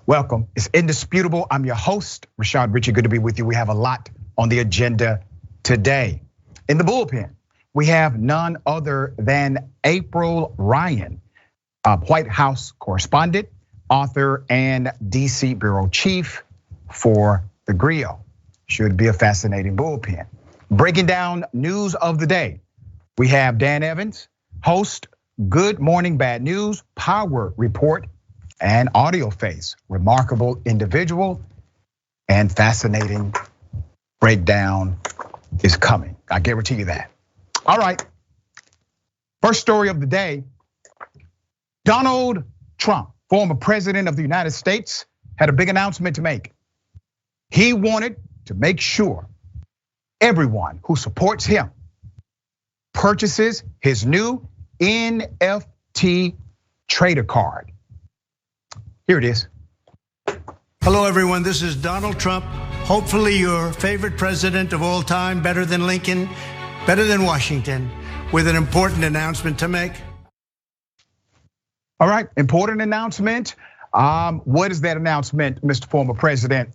Welcome. It's Indisputable. I'm your host, Richey. Good to be with you. We have a lot on the agenda today. In the bullpen, we have none other than April Ryan, White House correspondent, author, and DC bureau chief for The Griot. Should be a fascinating bullpen. Breaking down news of the day, we have Dan Evans, host, Good Morning Bad News, Power Report, and Audio Face. Remarkable individual and fascinating breakdown is coming. I guarantee you that. All right, first story of the day. Donald Trump, former president of the United States, had a big announcement to make. He wanted to make sure everyone who supports him purchases his new NFT trader card. Here it is. Hello, everyone. This is Donald Trump. Hopefully your favorite president of all time, better than Lincoln, better than Washington, with an important announcement to make. All right, important announcement. What is that announcement, Mr. Former President?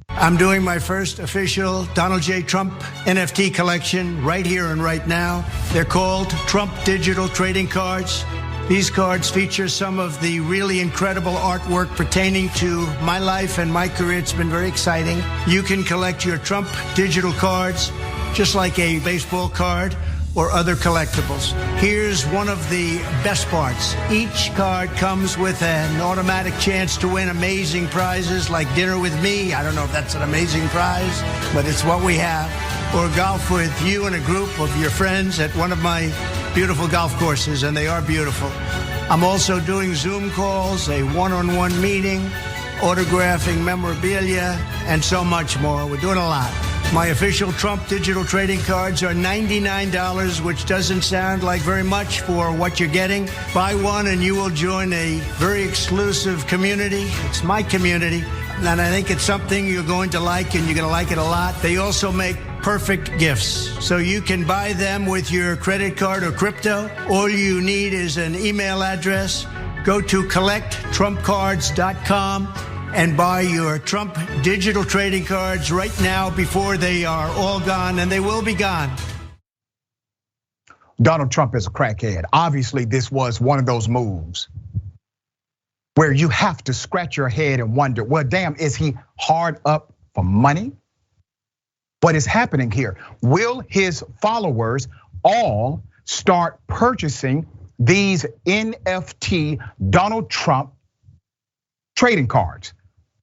I'm doing my first official Donald J. Trump NFT collection right here and right now. They're called Trump Digital Trading Cards. These cards feature some of the really incredible artwork pertaining to my life and my career. It's been very exciting. You can collect your Trump digital cards just like a baseball card or other collectibles. Here's one of the best parts. Each card comes with an automatic chance to win amazing prizes like dinner with me. I don't know if that's an amazing prize, but it's what we have. Or golf with you and a group of your friends at one of my beautiful golf courses, and they are beautiful. I'm also doing Zoom calls, a one-on-one meeting, autographing memorabilia, and so much more. We're doing a lot. My official Trump digital trading cards are $99, which doesn't sound like very much for what you're getting. Buy one and you will join a very exclusive community. It's my community, and I think it's something you're going to like, and you're going to like it a lot. They also make perfect gifts. So you can buy them with your credit card or crypto. All you need is an email address. Go to collecttrumpcards.com and buy your Trump digital trading cards right now before they are all gone, and they will be gone. Donald Trump is a crackhead. Obviously, this was one of those moves where you have to scratch your head and wonder, well, damn, is he hard up for money? What is happening here? Will his followers all start purchasing these NFT Donald Trump trading cards?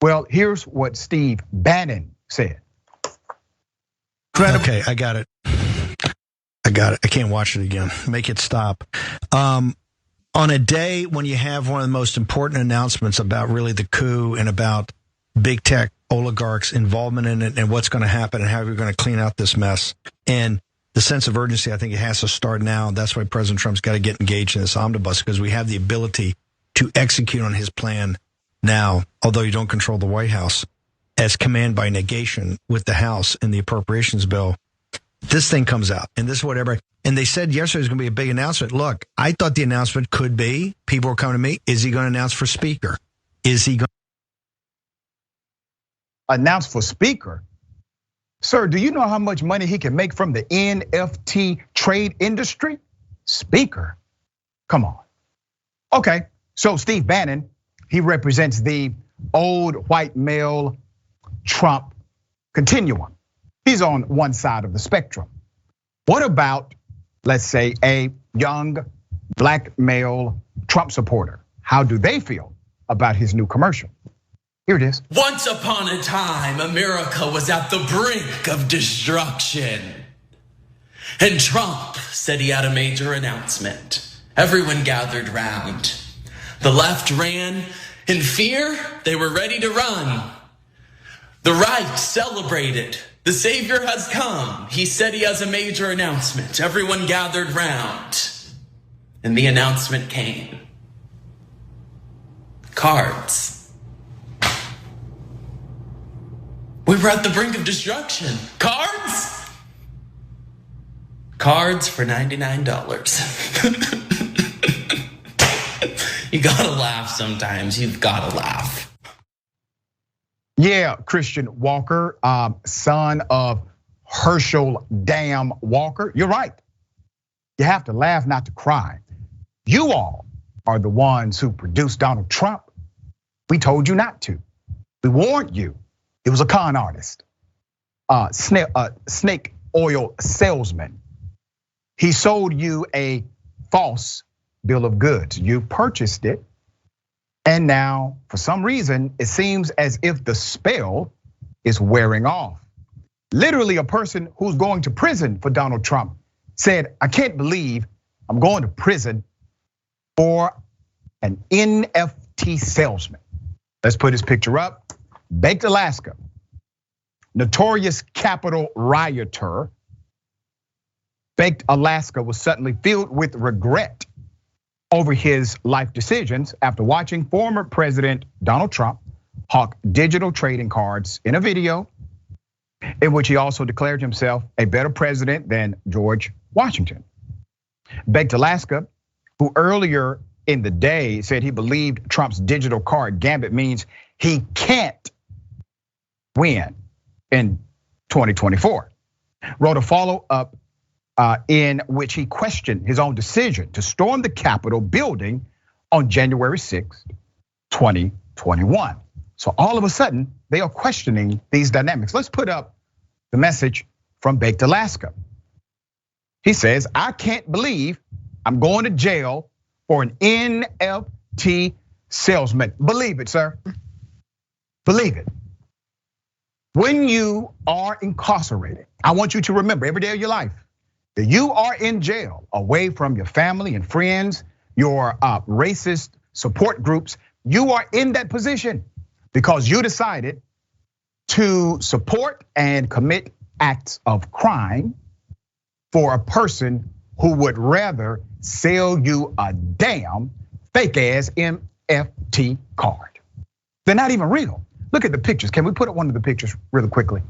Well, here's what Steve Bannon said. Okay, I got it. I can't watch it again. Make it stop. On a day when you have one of the most important announcements about really the coup and about big tech oligarchs' involvement in it and what's going to happen and how we're going to clean out this mess. And the sense of urgency, I think it has to start now. That's why President Trump's got to get engaged in this omnibus, because we have the ability to execute on his plan now, although you don't control the White House, as command by negation with the House and the appropriations bill. This thing comes out, and this is what everybody, and they said yesterday was going to be a big announcement. Look, I thought the announcement could be, people were coming to me, is he going to announce for speaker? Is he going announce for speaker? Sir, do you know how much money he can make from the NFT trade industry? Speaker, come on. Okay, so Steve Bannon, he represents the old white male Trump continuum. He's on one side of the spectrum. What about, let's say, a young black male Trump supporter? How do they feel about his new commercial? Here it is. Once upon a time, America was at the brink of destruction. And Trump said he had a major announcement. Everyone gathered round. The left ran in fear. They were ready to run. The right celebrated. The Savior has come. He said he has a major announcement. Everyone gathered round. And the announcement came. Cards. We were at the brink of destruction. Cards? Cards for $99. You gotta laugh sometimes. You've gotta laugh. Yeah, Christian Walker, son of Herschel Dam Walker. You're right. You have to laugh, not to cry. You all are the ones who produced Donald Trump. We told you not to. We warned you. It was a con artist, snake oil salesman. He sold you a false bill of goods. You purchased it. And now, for some reason, it seems as if the spell is wearing off. Literally, a person who's going to prison for Donald Trump said, I can't believe I'm going to prison for an NFT salesman. Let's put his picture up. Baked Alaska, notorious Capitol rioter. Baked Alaska was suddenly filled with regret over his life decisions after watching former President Donald Trump hawk digital trading cards in a video in which he also declared himself a better president than George Washington. Baked Alaska, who earlier in the day said he believed Trump's digital card gambit means he can't win in 2024, wrote a follow-up in which he questioned his own decision to storm the Capitol building on January 6th, 2021. So all of a sudden, they are questioning these dynamics. Let's put up the message from Baked Alaska. He says, I can't believe I'm going to jail for an NFT salesman. Believe it, sir. Believe it. When you are incarcerated, I want you to remember every day of your life that you are in jail, away from your family and friends, your racist support groups. You are in that position because you decided to support and commit acts of crime for a person who would rather sell you a damn fake ass NFT card. They're not even real. Look at the pictures. Can we put up one of the pictures really quickly?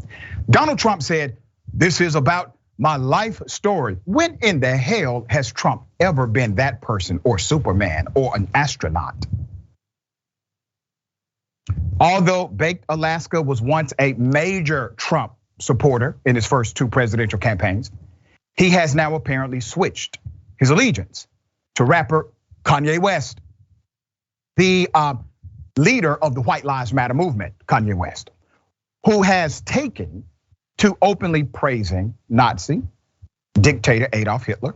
Donald Trump said, this is about my life story. When in the hell has Trump ever been that person or Superman or an astronaut? Although Baked Alaska was once a major Trump supporter in his first two presidential campaigns, he has now apparently switched his allegiance to rapper Kanye West, the leader of the White Lives Matter movement, Kanye West, who has taken to openly praising Nazi dictator Adolf Hitler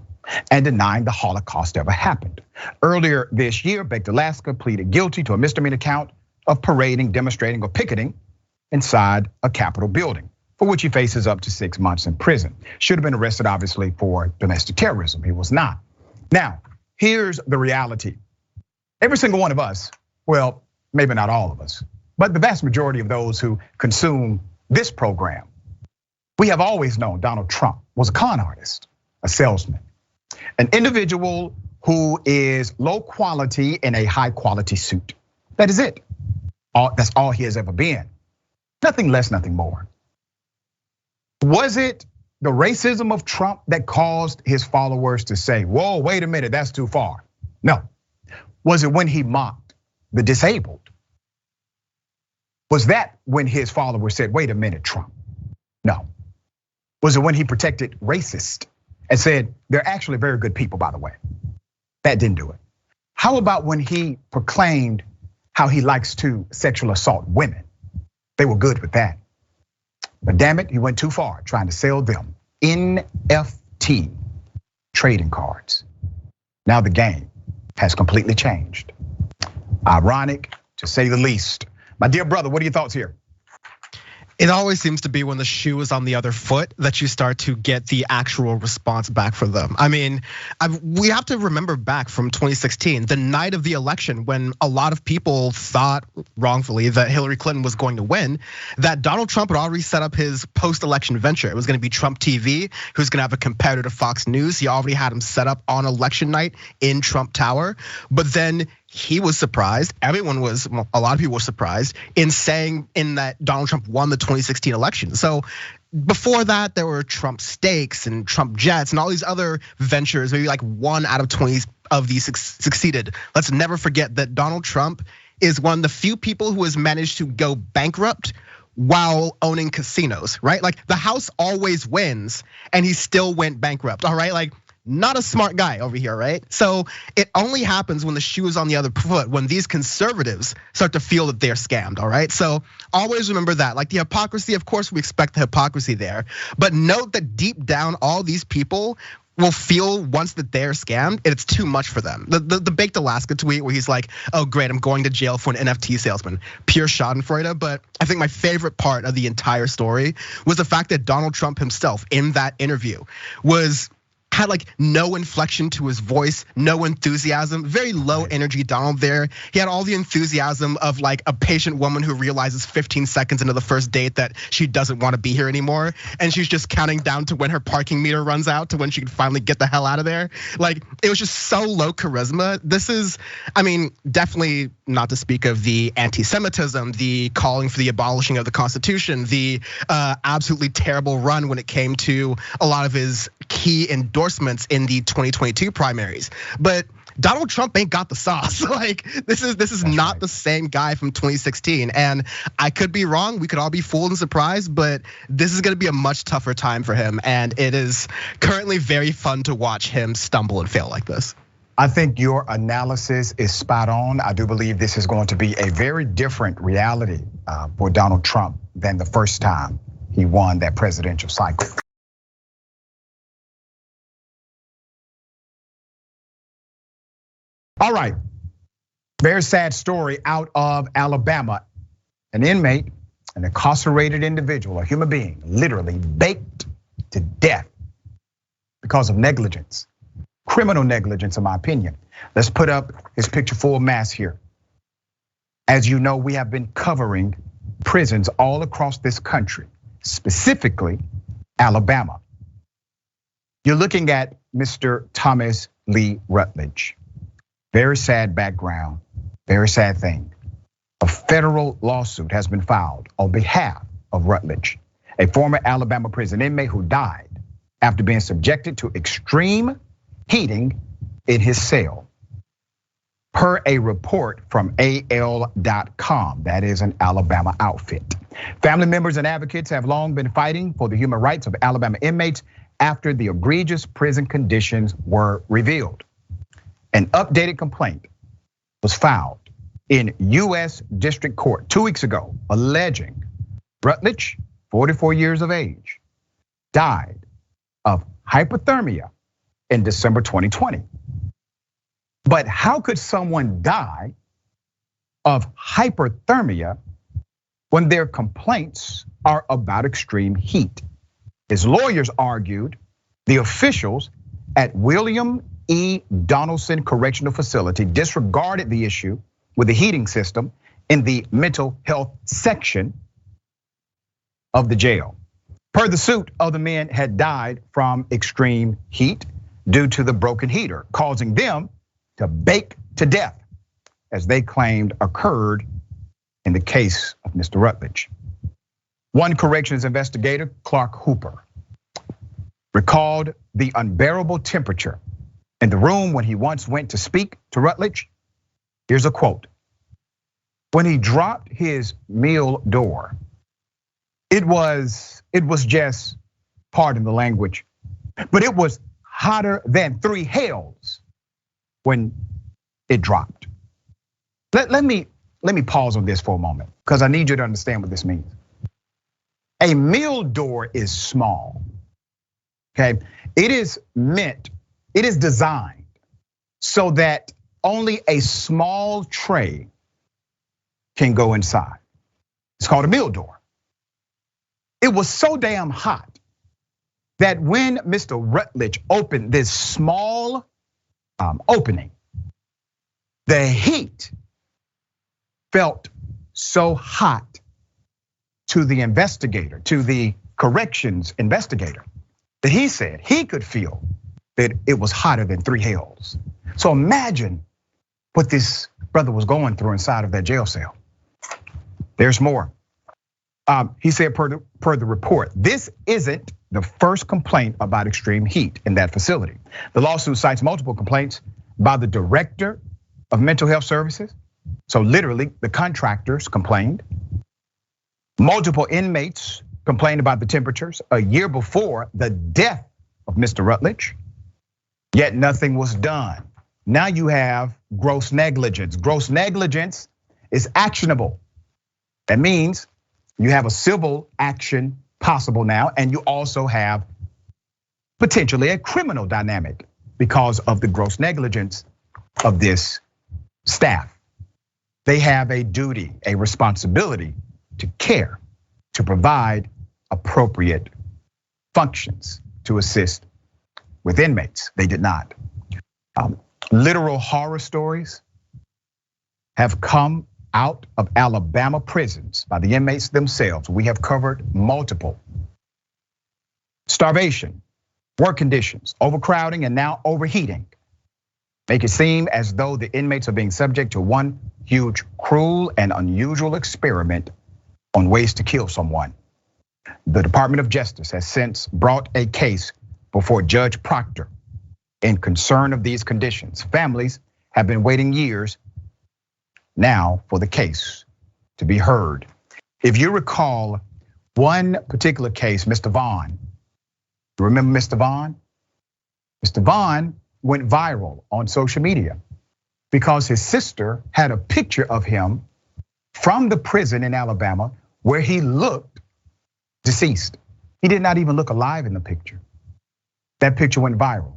and denying the Holocaust ever happened. Earlier this year, Baked Alaska pleaded guilty to a misdemeanor count of parading, demonstrating, or picketing inside a Capitol building, for which he faces up to 6 months in prison. Should have been arrested, obviously, for domestic terrorism. He was not. Now, here's the reality. Every single one of us, well, maybe not all of us, but the vast majority of those who consume this program, we have always known Donald Trump was a con artist, a salesman, an individual who is low quality in a high quality suit. That is it. That's all he has ever been. Nothing less, nothing more. Was it the racism of Trump that caused his followers to say, whoa, wait a minute, that's too far? No. Was it when he mocked the disabled? Was that when his followers said, wait a minute, Trump? No. Was it when he protected racists and said, they're actually very good people, by the way? That didn't do it. How about when he proclaimed how he likes to sexual assault women? They were good with that. But damn it, he went too far trying to sell them NFT trading cards. Now the game has completely changed. Ironic, to say the least. My dear brother, what are your thoughts here? It always seems to be when the shoe is on the other foot that you start to get the actual response back from them. I mean, we have to remember back from 2016, the night of the election, when a lot of people thought wrongfully that Hillary Clinton was going to win, that Donald Trump had already set up his post-election venture. It was gonna be Trump TV, who's gonna have a competitor to Fox News. He already had him set up on election night in Trump Tower, but then he was surprised, a lot of people were surprised in saying in that Donald Trump won the 2016 election. So before that, there were Trump steaks and Trump jets and all these other ventures. Maybe like 1 out of 20 of these succeeded. Let's never forget that Donald Trump is one of the few people who has managed to go bankrupt while owning casinos, right? Like the House always wins and he still went bankrupt, all right? Like not a smart guy over here, right? So it only happens when the shoe is on the other foot, when these conservatives start to feel that they're scammed, all right? So always remember that, like the hypocrisy, of course we expect the hypocrisy there, but note that deep down, all these people will feel once that they're scammed, it's too much for them. The Baked Alaska tweet where he's like, oh great, I'm going to jail for an NFT salesman, pure schadenfreude. But I think my favorite part of the entire story was the fact that Donald Trump himself in that interview had like no inflection to his voice, no enthusiasm, very low energy Donald there. He had all the enthusiasm of like a patient woman who realizes 15 seconds into the first date that she doesn't want to be here anymore. And she's just counting down to when her parking meter runs out to when she can finally get the hell out of there. Like it was just so low charisma. This is, I mean, definitely not to speak of the anti-Semitism, the calling for the abolishing of the Constitution, the absolutely terrible run when it came to a lot of his key endorsements in the 2022 primaries. But Donald Trump ain't got the sauce. Like this is not the same guy from 2016. And I could be wrong. We could all be fooled and surprised, but this is gonna be a much tougher time for him. And it is currently very fun to watch him stumble and fail like this. I think your analysis is spot on. I do believe this is going to be a very different reality for Donald Trump than the first time he won that presidential cycle. All right, very sad story out of Alabama. An inmate, an incarcerated individual, a human being, literally baked to death because of negligence, criminal negligence in my opinion. Let's put up his picture full mass here. As you know, we have been covering prisons all across this country, specifically Alabama. You're looking at Mr. Thomas Lee Rutledge. Very sad background, very sad thing. A federal lawsuit has been filed on behalf of Rutledge, a former Alabama prison inmate who died after being subjected to extreme heating in his cell. Per a report from AL.com, that is an Alabama outfit. Family members and advocates have long been fighting for the human rights of Alabama inmates after the egregious prison conditions were revealed. An updated complaint was filed in US District Court 2 weeks ago, alleging Rutledge, 44 years of age, died of hypothermia in December 2020. But how could someone die of hyperthermia when their complaints are about extreme heat? His lawyers argued the officials at William E. Donaldson Correctional Facility disregarded the issue with the heating system in the mental health section of the jail. Per the suit, other men had died from extreme heat due to the broken heater, causing them to bake to death, as they claimed occurred in the case of Mr. Rutledge. One corrections investigator, Clark Hooper, recalled the unbearable temperature in the room when he once went to speak to Rutledge. Here's a quote. When he dropped his meal door, it was just, pardon the language, but it was hotter than 3 hells when it dropped. Let me pause on this for a moment, because I need you to understand what this means. A meal door is small, okay? It is designed so that only a small tray can go inside. It's called a meal door. It was so damn hot that when Mr. Rutledge opened this small opening, the heat felt so hot to the investigator, to the corrections investigator, that he said he could feel that it was hotter than 3 hells. So imagine what this brother was going through inside of that jail cell. There's more. He said per the report, this isn't the first complaint about extreme heat in that facility. The lawsuit cites multiple complaints by the director of mental health services. So literally the contractors complained. Multiple inmates complained about the temperatures a year before the death of Mr. Rutledge, yet nothing was done. Now you have gross negligence. Gross negligence is actionable. That means you have a civil action possible now, and you also have potentially a criminal dynamic because of the gross negligence of this staff. They have a duty, a responsibility to care, to provide appropriate functions to assist with inmates. They did not. Literal horror stories have come out of Alabama prisons by the inmates themselves. We have covered multiple. Starvation, work conditions, overcrowding, and now overheating make it seem as though the inmates are being subject to one huge, cruel, and unusual experiment on ways to kill someone. The Department of Justice has since brought a case before Judge Proctor in concern of these conditions. Families have been waiting years now for the case to be heard. If you recall one particular case, Mr. Vaughn, remember Mr. Vaughn? Mr. Vaughn went viral on social media because his sister had a picture of him from the prison in Alabama where he looked deceased. He did not even look alive in the picture. That picture went viral.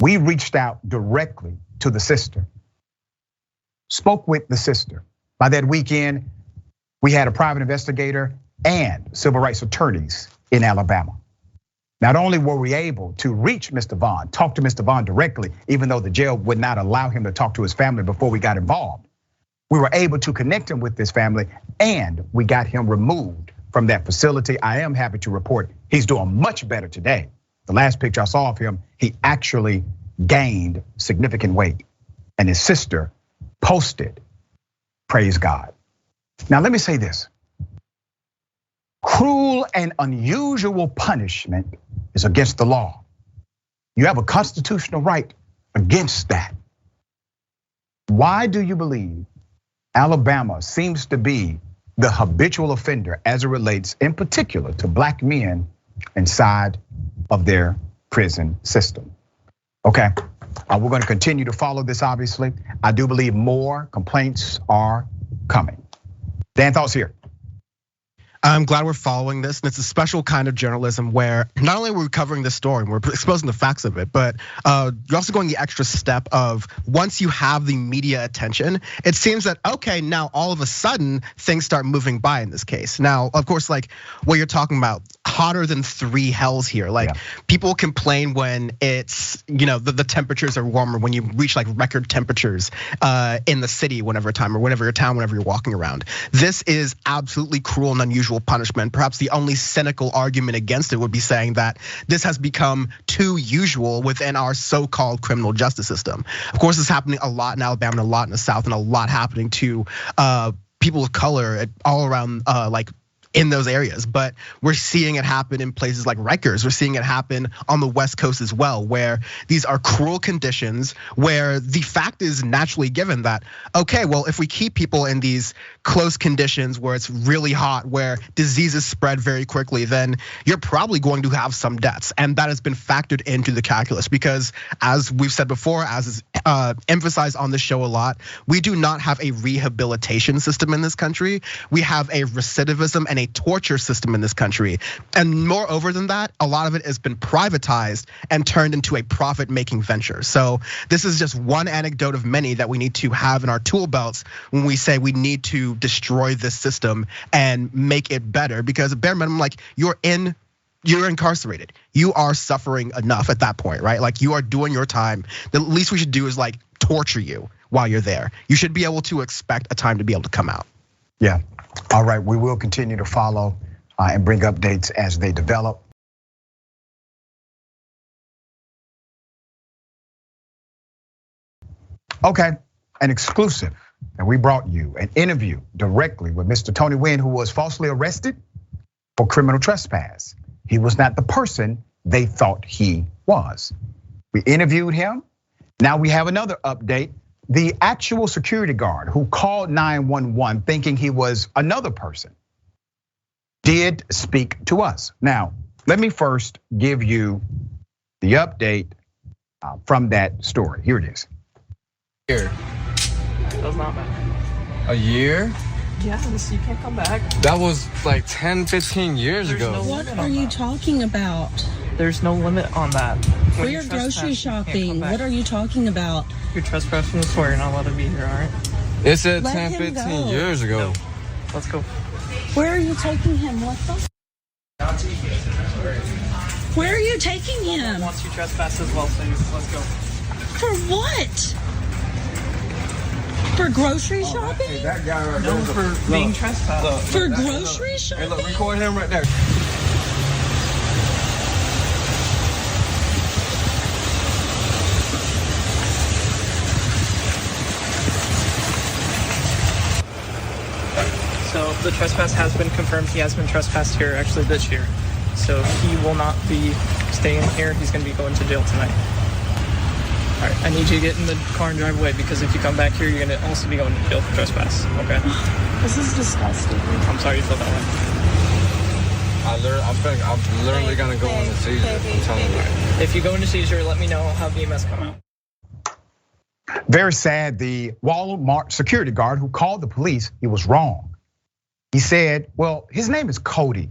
We reached out directly to the sister, spoke with the sister. By that weekend, we had a private investigator and civil rights attorneys in Alabama. Not only were we able to reach Mr. Vaughn, talk to Mr. Vaughn directly, even though the jail would not allow him to talk to his family before we got involved, we were able to connect him with his family and we got him removed from that facility. I am happy to report he's doing much better today. The last picture I saw of him, he actually gained significant weight and his sister posted, praise God. Now let me say this. Cruel and unusual punishment is against the law. You have a constitutional right against that. Why do you believe Alabama seems to be the habitual offender as it relates in particular to black men inside of their prison system? Okay, we're gonna continue to follow this obviously. I do believe more complaints are coming. Dan, thoughts here? I'm glad we're following this, and it's a special kind of journalism where not only are we covering this story, we're exposing the facts of it, but you're also going the extra step of once you have the media attention, it seems that, okay, now all of a sudden things start moving by in this case. Now, of course, like what you're talking about, hotter than 3 hells here. Like people complain when it's, the temperatures are warmer, when you reach like record temperatures in the city, whenever time or whenever your town, whenever you're walking around. This is absolutely cruel and unusual punishment. Perhaps the only cynical argument against it would be saying that this has become too usual within our so-called criminal justice system. Of course, it's happening a lot in Alabama, and a lot in the South, and a lot happening to people of color all around, like in those areas. But we're seeing it happen in places like Rikers. We're seeing it happen on the West Coast as well, where these are cruel conditions, where the fact is naturally given that, okay, well, if we keep people in these close conditions where it's really hot, where diseases spread very quickly, then you're probably going to have some deaths. And that has been factored into the calculus because, as we've said before, as is emphasized on the show a lot, we do not have a rehabilitation system in this country. We have a recidivism and a torture system in this country. And moreover than that, a lot of it has been privatized and turned into a profit-making venture. So this is just one anecdote of many that we need to have in our tool belts when we say we need to destroy this system and make it better. Because at bare minimum, like you're incarcerated. You are suffering enough at that point, right? Like you are doing your time. The least we should do is like torture you while you're there. You should be able to expect a time to be able to come out. Yeah. All right, we will continue to follow and bring updates as they develop. Okay, an exclusive And we brought you an interview directly with Mr. Tony Nguyen, who was falsely arrested for criminal trespass. He was not the person they thought he was. We interviewed him. Now we have another update. The actual security guard who called 911 thinking he was another person did speak to us. Now, let me first give you the update from that story. Here it is. Here. That was not bad. A year? Yes, you can't come back. That was like 10, 15 years There's ago. no What limit are on you that. talking about? There's no limit on that. When We're you grocery trespass, you can't shopping. come back. What are you talking about? You're trespassing the store. You're not allowed to be here, all right? It said Let 10, him 15 go. years ago. No. Let's go. Where are you taking him? What the? Where are you taking him? Once you trespass as well, so let's go. For what? For grocery shopping? That guy right No, for being trespassed. For grocery shopping? Hey, look, record him right there. So the trespass has been confirmed. He has been trespassed here actually this year. So he will not be staying here. He's going to be going to jail tonight. All right, I need you to get in the car and drive away because if you come back here, you're going to also be going to jail for trespass. Okay? This is disgusting. I'm sorry you feel that way. I'm literally gonna go on a seizure. I'm telling you. If you go into seizure, let me know. I'll have EMS come out. Very sad, the Walmart security guard who called the police, he was wrong. He said, well, his name is Cody.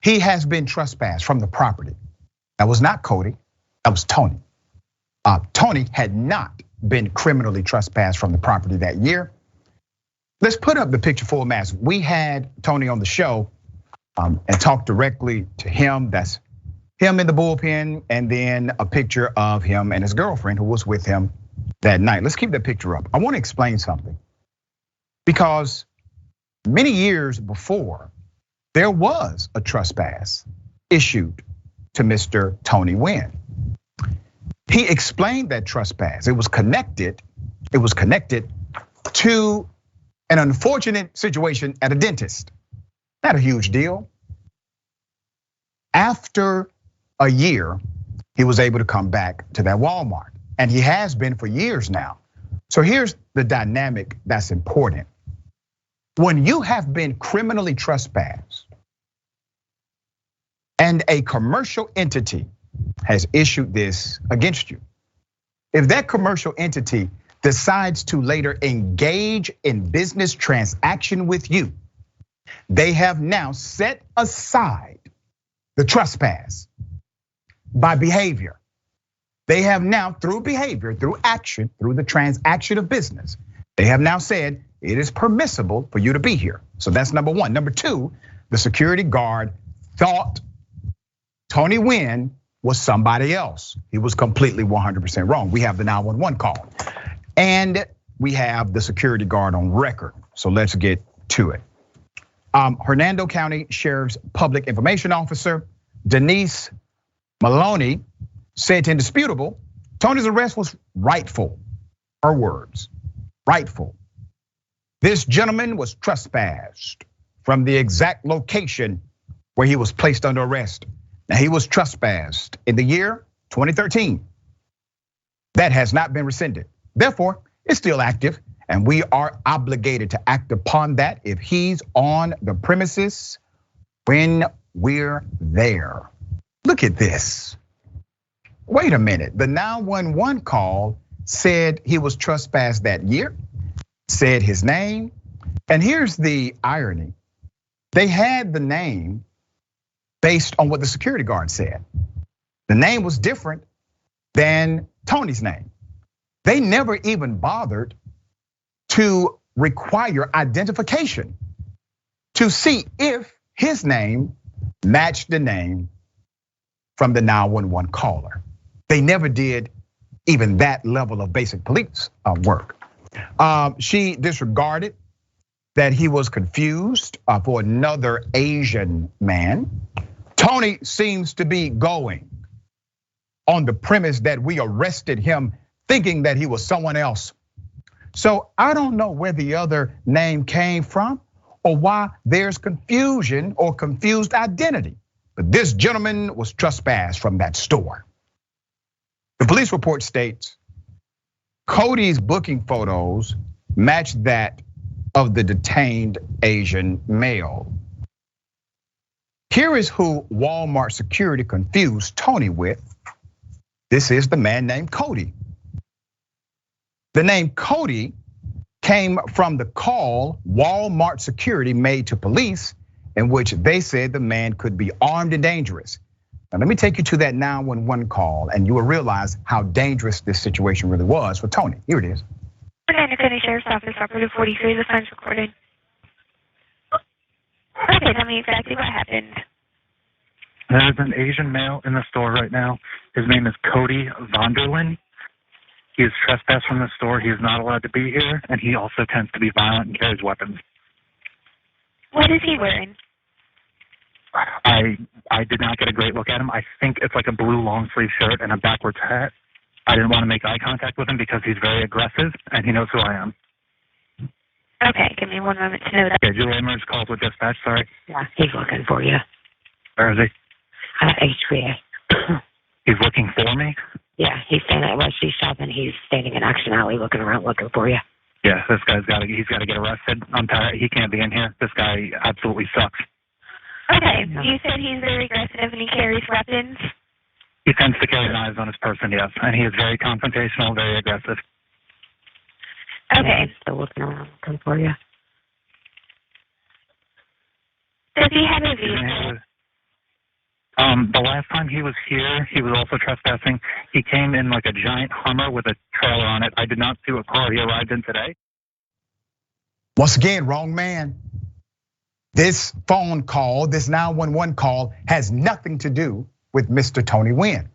He has been trespassed from the property. That was not Cody, that was Tony. Tony had not been criminally trespassed from the property that year. Let's put up the picture full mask. We had Tony on the show and talked directly to him. That's him in the bullpen, and then a picture of him and his girlfriend who was with him that night. Let's keep that picture up. I want to explain something. Because many years before, there was a trespass issued to Mr. Tony Nguyen. He explained that trespass. It was connected to an unfortunate situation at a dentist. Not a huge deal. After a year, he was able to come back to that Walmart. And he has been for years now. So here's the dynamic that's important. When you have been criminally trespassed and a commercial entity has issued this against you, if that commercial entity decides to later engage in business transaction with you, they have now set aside the trespass by behavior. They have now, through behavior, through action, through the transaction of business, they have now said it is permissible for you to be here. So that's number one. Number two, the security guard thought Tony Nguyen was somebody else. He was completely 100% wrong. We have the 911 call. And we have the security guard on record. So let's get to it. Hernando County Sheriff's Public Information Officer, Denise Maloney, said to Indisputable, Tony's arrest was rightful. Her words, rightful. This gentleman was trespassed from the exact location where he was placed under arrest. Now, he was trespassed in the year 2013. That has not been rescinded. Therefore, it's still active, and we are obligated to act upon that if he's on the premises when we're there. Look at this. Wait a minute, the 911 call said he was trespassed that year, said his name, and here's the irony. They had the name based on what the security guard said. The name was different than Tony's name. They never even bothered to require identification to see if his name matched the name from the 911 caller. They never did even that level of basic police work. She disregarded that he was confused for another Asian man. Tony seems to be going on the premise that we arrested him thinking that he was someone else. So I don't know where the other name came from or why there's confusion or confused identity. But this gentleman was trespassed from that store. The police report states Cody's booking photos match that of the detained Asian male. Here is who Walmart security confused Tony with. This is the man named Cody. The name Cody came from the call Walmart security made to police in which they said the man could be armed and dangerous. Now let me take you to that 911 call and you will realize how dangerous this situation really was for Tony. Here it is. Fernando County Sheriff's Office, operative 43, the phone's recorded. Okay, tell me exactly what happened. There's an Asian male in the store right now. His name is Cody Vonderlin. He is trespassed from the store. He is not allowed to be here, and he also tends to be violent and carries weapons. What is he wearing? I did not get a great look at him. I think it's like a blue long sleeve shirt and a backwards hat. I didn't want to make eye contact with him because he's very aggressive and he knows who I am. Okay, give me one moment to know that. Okay, Julie Emmer's called with dispatch, sorry. Yeah, he's looking for you. Where is he? HVA. He's looking for me? Yeah, he's standing at Richey shop and he's standing in Action Alley looking around looking for you. Yeah, this guy's he's got to get arrested. I'm tired. He can't be in here. This guy absolutely sucks. Okay, you said he's very aggressive and he carries weapons? He tends to carry knives on his person, yes. And he is very confrontational, very aggressive. Okay. Still looking around looking for you. Does he have a vehicle? The last time he was here, he was also trespassing. He came in like a giant Hummer with a trailer on it. I did not see what car he arrived in today. Once again, wrong man. This phone call, this 911 call has nothing to do with Mr. Tony Nguyen.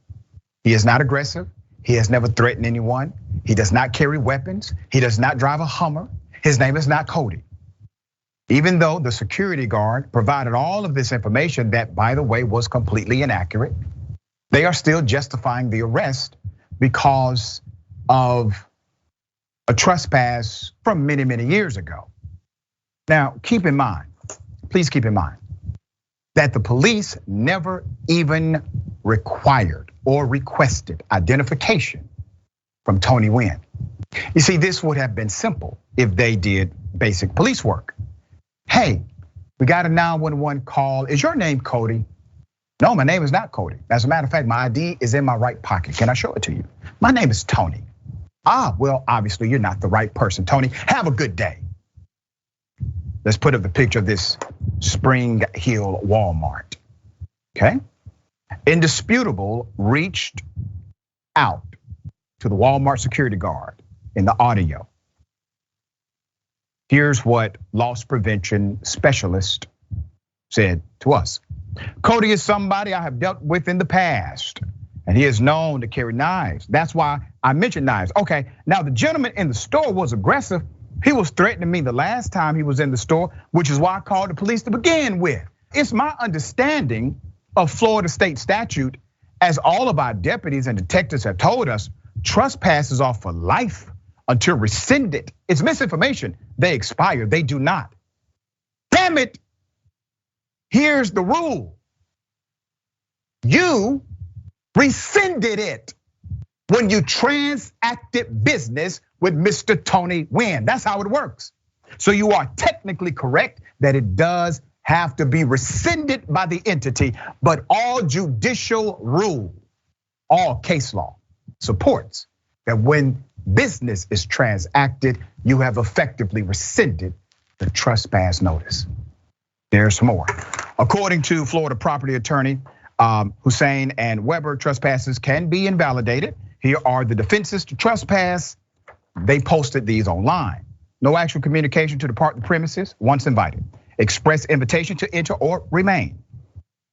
He is not aggressive. He has never threatened anyone. He does not carry weapons. He does not drive a Hummer. His name is not Cody. Even though the security guard provided all of this information that, by the way, was completely inaccurate, they are still justifying the arrest because of a trespass from many, many years ago. Now, keep in mind, please keep in mind that the police never even required or requested identification from Tony Nguyen. You see, this would have been simple if they did basic police work. Hey, we got a 911 call. Is your name Cody? No, my name is not Cody. As a matter of fact, my ID is in my right pocket. Can I show it to you? My name is Tony. Well, obviously you're not the right person, Tony. Have a good day. Let's put up the picture of this Spring Hill Walmart, okay? Indisputable reached out to the Walmart security guard in the audio. Here's what loss prevention specialist said to us. Cody is somebody I have dealt with in the past, and he is known to carry knives. That's why I mentioned knives. Okay, now the gentleman in the store was aggressive. He was threatening me the last time he was in the store, which is why I called the police to begin with. It's my understanding of Florida state statute, as all of our deputies and detectives have told us, trespasses are for life until rescinded. It's misinformation. They expire, they do not. Damn it, here's the rule. You rescinded it when you transacted business with Mr. Tony Nguyen. That's how it works. So you are technically correct that it does have to be rescinded by the entity, but all judicial rule, all case law supports that when business is transacted, you have effectively rescinded the trespass notice. There's more. According to Florida property attorney Hussein and Weber, trespasses can be invalidated. Here are the defenses to trespass. They posted these online. No actual communication to depart the premises once invited. Express invitation to enter or remain.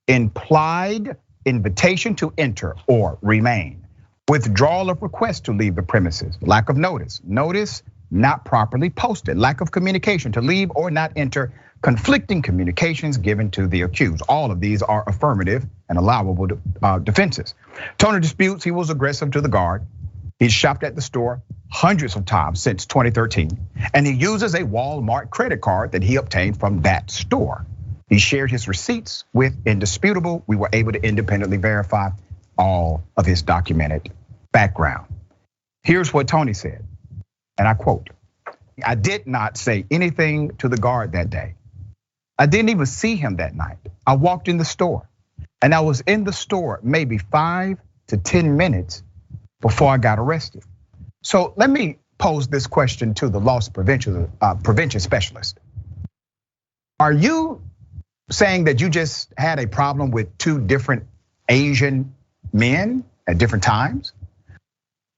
Implied invitation to enter or remain. Withdrawal of request to leave the premises. Lack of notice. Notice not properly posted. Lack of communication to leave or not enter. Conflicting communications given to the accused. All of these are affirmative and allowable defenses. Tony disputes he was aggressive to the guard. He's shopped at the store hundreds of times since 2013, and he uses a Walmart credit card that he obtained from that store. He shared his receipts with Indisputable. We were able to independently verify all of his documented background. Here's what Tony said, and I quote, "I did not say anything to the guard that day. I didn't even see him that night. I walked in the store, and I was in the store maybe 5 to 10 minutes before I got arrested." So let me pose this question to the loss prevention specialist. Are you saying that you just had a problem with 2 different Asian men at different times?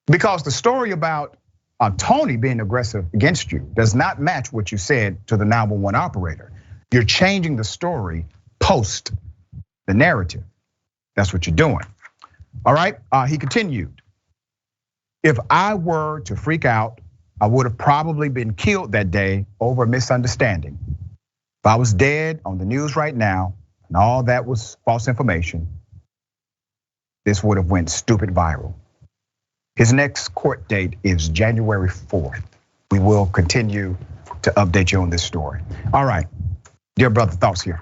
Because the story about Tony being aggressive against you does not match what you said to the 911 operator. You're changing the story post the narrative. That's what you're doing. All right, he continued. "If I were to freak out, I would have probably been killed that day over a misunderstanding. If I was dead on the news right now and all that was false information, this would have went stupid viral." His next court date is January 4th. We will continue to update you on this story. All right, dear brother, thoughts here?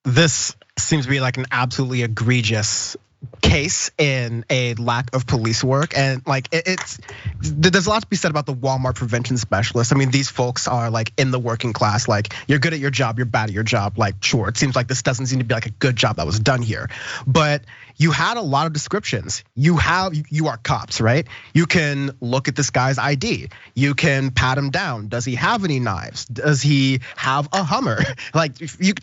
This seems to be like an absolutely egregious case in a lack of police work, and like there's a lot to be said about the Walmart prevention specialist. I mean, these folks are like in the working class. Like, you're good at your job, you're bad at your job. Like, sure, it seems like this doesn't seem to be like a good job that was done here, but you had a lot of descriptions. You are cops, right? You can look at this guy's ID. You can pat him down. Does he have any knives? Does he have a Hummer? Like,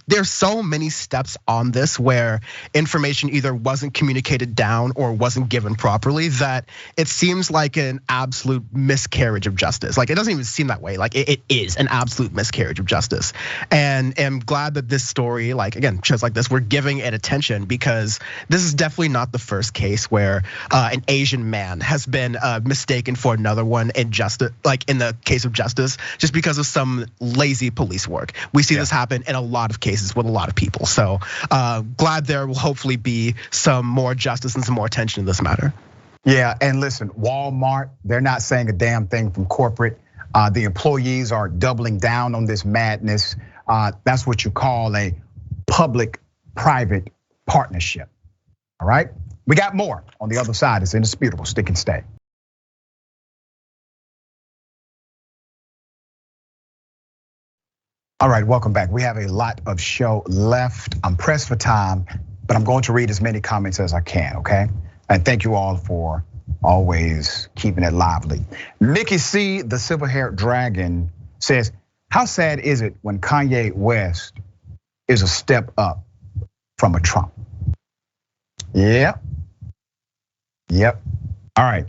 there's so many steps on this where information either wasn't communicated down or wasn't given properly that it seems like an absolute miscarriage of justice. Like, it doesn't even seem that way. Like, it is an absolute miscarriage of justice. And I'm glad that this story, like, again, shows like this, we're giving it attention, because this is definitely not the first case where an Asian man has been mistaken for another one in justice, like in the case of justice, just because of some lazy police work. We see this happen in a lot of cases with a lot of people. So glad there will hopefully be some more justice and some more attention to this matter. Yeah, and listen, Walmart, they're not saying a damn thing from corporate. The employees are doubling down on this madness. That's what you call a public-private partnership. All right, we got more on the other side. It's Indisputable. Stick and stay. All right, welcome back. We have a lot of show left. I'm pressed for time, but I'm going to read as many comments as I can, okay? And thank you all for always keeping it lively. Mickey C, the silver-haired dragon, says, "How sad is it when Kanye West is a step up from a Trump?" Yep. All right,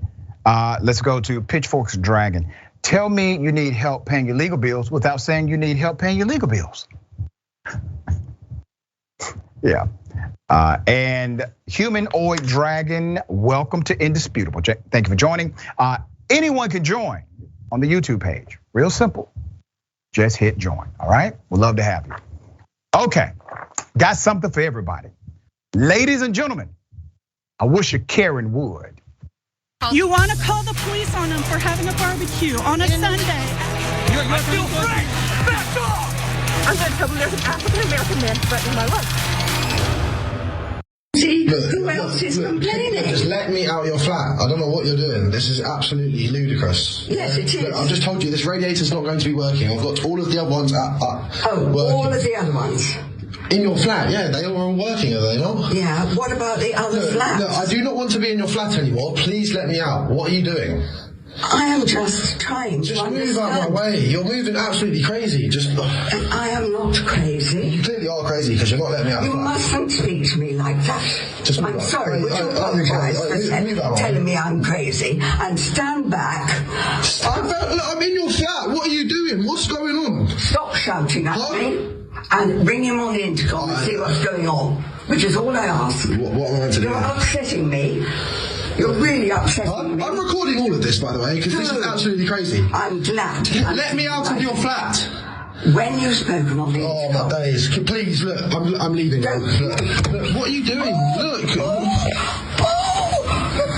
let's go to Pitchfork's Dragon. "Tell me you need help paying your legal bills without saying you need help paying your legal bills." Yeah. And Humanoid Dragon, welcome to Indisputable. Thank you for joining. Anyone can join on the YouTube page. Real simple. Just hit join, all right? We'd love to have you. Okay, got something for everybody. Ladies and gentlemen, I wish a Karen would. You want to call the police on them for having a barbecue on a Sunday? I feel free! Back off! I'm going to tell them there's an African-American man threatening my life. See, who else is complaining? Just let me out your flat. I don't know what you're doing. This is absolutely ludicrous. Yes, it is. Look, I've just told you this radiator's not going to be working. I've got all of the other ones working. All of the other ones? In your flat, yeah, they are all working, are they not? Yeah, what about the other flats? Look, I do not want to be in your flat anymore. Please let me out. What are you doing? I am just trying to understand. Move out of my way. You're moving absolutely crazy. I am not crazy. You clearly are crazy because you're not letting me out. You mustn't speak to me like that. I'm sorry, would you apologize for telling me I'm crazy and stand back? I'm in your flat. What are you doing? What's going on? Stop shouting at me and bring him on the intercom and see what's going on, which is all I ask. What am I meant to do? You're upsetting me. You're really upsetting me. I'm recording all of this, by the way, because this is absolutely crazy. I'm glad. Let me out of your flat. When you've spoken on the intercom. Oh, my days. Please, look, I'm leaving now. Look, what are you doing? Look.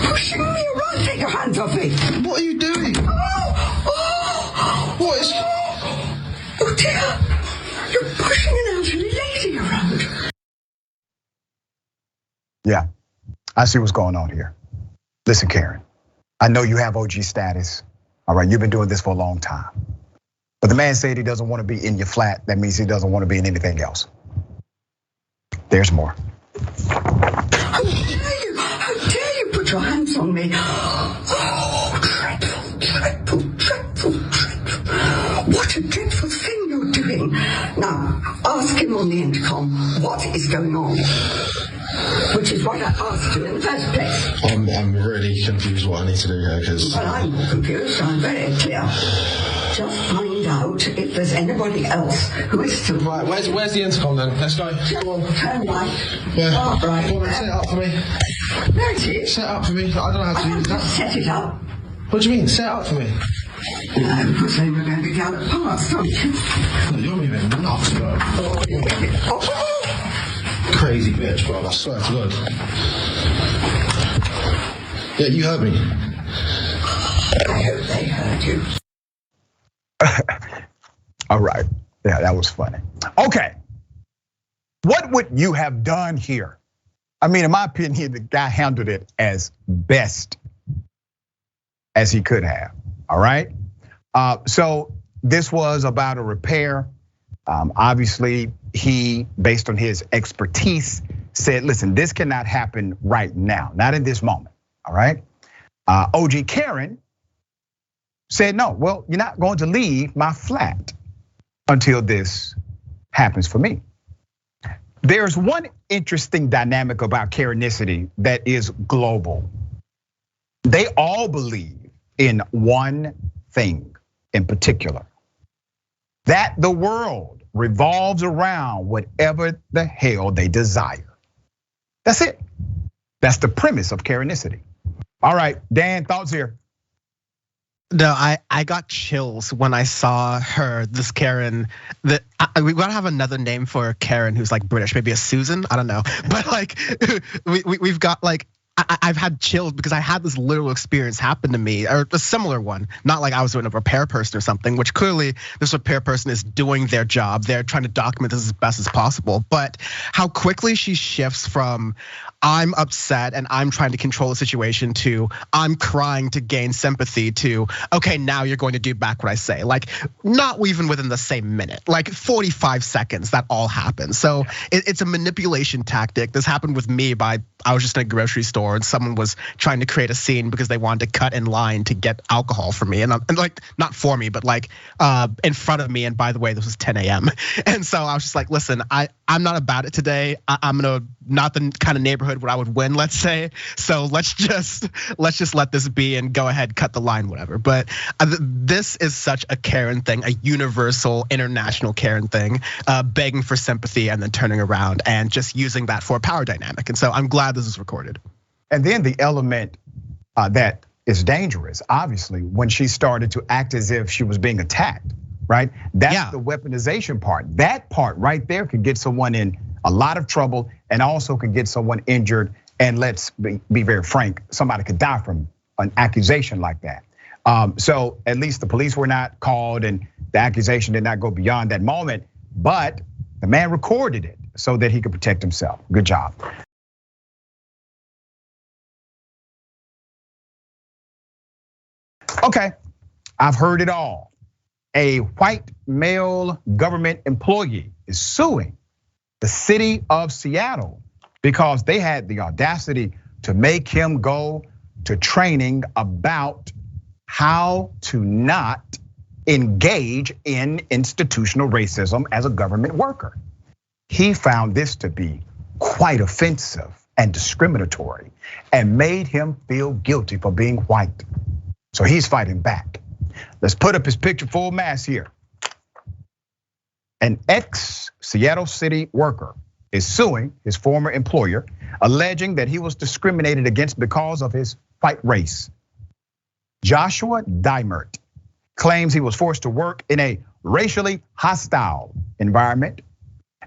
pushing me around. Take your hands off me. What are you doing? What is... Oh dear. You're pushing an elderly lady around. Yeah, I see what's going on here. Listen, Karen, I know you have OG status. All right, you've been doing this for a long time. But the man said he doesn't want to be in your flat. That means he doesn't want to be in anything else. There's more. How dare you put your hands on me? Oh, dreadful, dreadful, dreadful, dreadful. What a dreadful thing you're doing. Now, ask him on the intercom what is going on. Which is what I asked you in the first place. I'm really confused what I need to do here, because... Well, I'm not confused, I'm very clear. Just find out if there's anybody else who is still... Right, where's the intercom then? Let's go. Turn right. Where? Start right. Well, set it up for me. There it is. Set it up for me. I don't know how to use that. Set it up. What do you mean, set it up for me? No, because then we're going to gallop past, aren't you? No, you're moving nuts, bro. Crazy bitch, bro. I swear to God. Yeah, you heard me. I hope they heard you. All right. Yeah, that was funny. Okay. What would you have done here? I mean, in my opinion, the guy handled it as best as he could have. All right. So this was about a repair. Obviously, he, based on his expertise, said, listen, this cannot happen right now, not in this moment. All right. OG Karen said, no, well, you're not going to leave my flat until this happens for me. There's one interesting dynamic about Karenicity that is global. They all believe in one thing in particular, that the world revolves around whatever the hell they desire. That's it. That's the premise of Karenicity. All right, Dan, thoughts here? No, I got chills when I saw her, this Karen. We gotta have another name for Karen who's like British, maybe a Susan. I don't know, but like we've got like. I've had chills because I had this literal experience happen to me, or a similar one. Not like I was doing a repair person or something, which clearly this repair person is doing their job. They're trying to document this as best as possible. But how quickly she shifts from I'm upset and I'm trying to control the situation to I'm crying to gain sympathy to, okay, now you're going to do back what I say. Like not even within the same minute, like 45 seconds, that all happens. So it's a manipulation tactic. This happened with me I was just in a grocery store and someone was trying to create a scene because they wanted to cut in line to get alcohol for me. And like, not for me, but like in front of me. And by the way, this was 10 a.m. And so I was just like, listen, I'm not about it today. I'm not the kind of neighborhood where I would win, let's say. So let's just let this be and go ahead, cut the line, whatever. But this is such a Karen thing, a universal, international Karen thing, begging for sympathy and then turning around and just using that for a power dynamic. And so I'm glad this is recorded. And then the element that is dangerous, obviously, when she started to act as if she was being attacked, right? That's the weaponization part. That part right there could get someone in a lot of trouble and also could get someone injured. And let's be very frank, somebody could die from an accusation like that. So at least the police were not called and the accusation did not go beyond that moment, but the man recorded it so that he could protect himself. Good job. Okay, I've heard it all. A white male government employee is suing the city of Seattle because they had the audacity to make him go to training about how to not engage in institutional racism as a government worker. He found this to be quite offensive and discriminatory and made him feel guilty for being white. So he's fighting back. Let's put up his picture full mass here. An ex-Seattle city worker is suing his former employer, alleging that he was discriminated against because of his white race. Joshua Dimert claims he was forced to work in a racially hostile environment,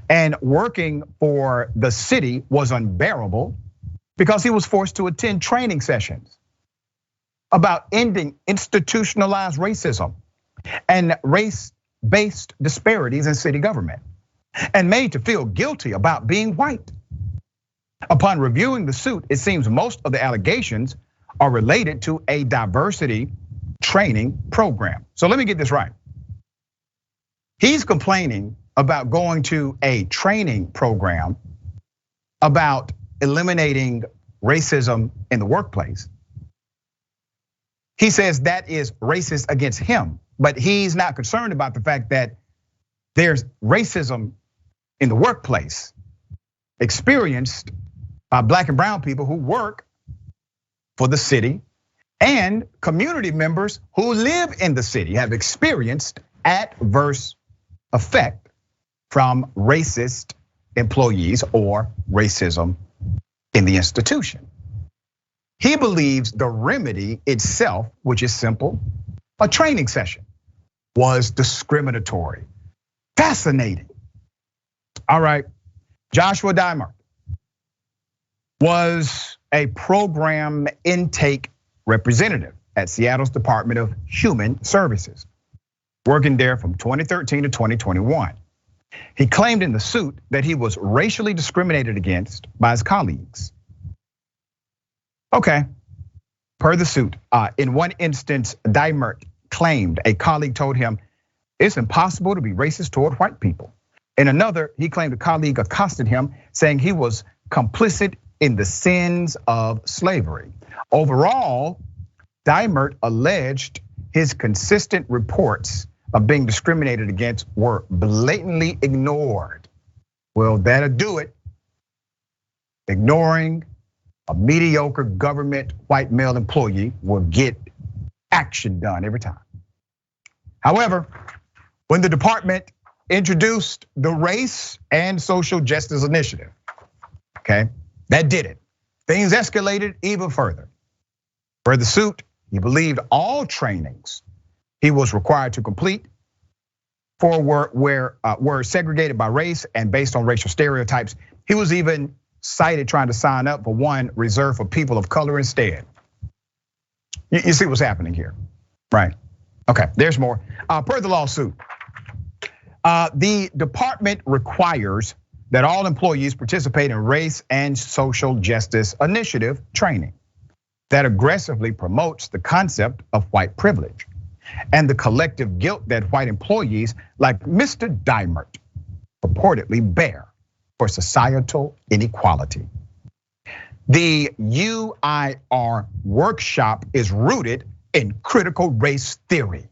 and working for the city was unbearable because he was forced to attend training sessions about ending institutionalized racism and race-based disparities in city government, and made to feel guilty about being white. Upon reviewing the suit, it seems most of the allegations are related to a diversity training program. So let me get this right. He's complaining about going to a training program about eliminating racism in the workplace. He says that is racist against him, but he's not concerned about the fact that there's racism in the workplace experienced by Black and brown people who work for the city, and community members who live in the city have experienced adverse effect from racist employees or racism in the institution. He believes the remedy itself, which is simple, a training session, was discriminatory. Fascinating. All right, Joshua Dimer was a program intake representative at Seattle's Department of Human Services, working there from 2013 to 2021. He claimed in the suit that he was racially discriminated against by his colleagues. Okay, per the suit, in one instance, Dimer claimed a colleague told him it's impossible to be racist toward white people. In another, he claimed a colleague accosted him saying he was complicit in the sins of slavery. Overall, Dimer alleged his consistent reports of being discriminated against were blatantly ignored. Well, that'll do it. Ignoring a mediocre government white male employee will get action done every time. However, when the department introduced the Race and Social Justice Initiative, okay, that did it. Things escalated even further. For the suit, he believed all trainings he was required to complete were segregated by race and based on racial stereotypes. He was even cited trying to sign up for one reserved for people of color instead. You see what's happening here, right? Okay, there's more. Per the lawsuit, the department requires that all employees participate in Race and Social Justice Initiative training that aggressively promotes the concept of white privilege and the collective guilt that white employees like Mr. Dimer purportedly bear for societal inequality. The UIR workshop is rooted in critical race theory.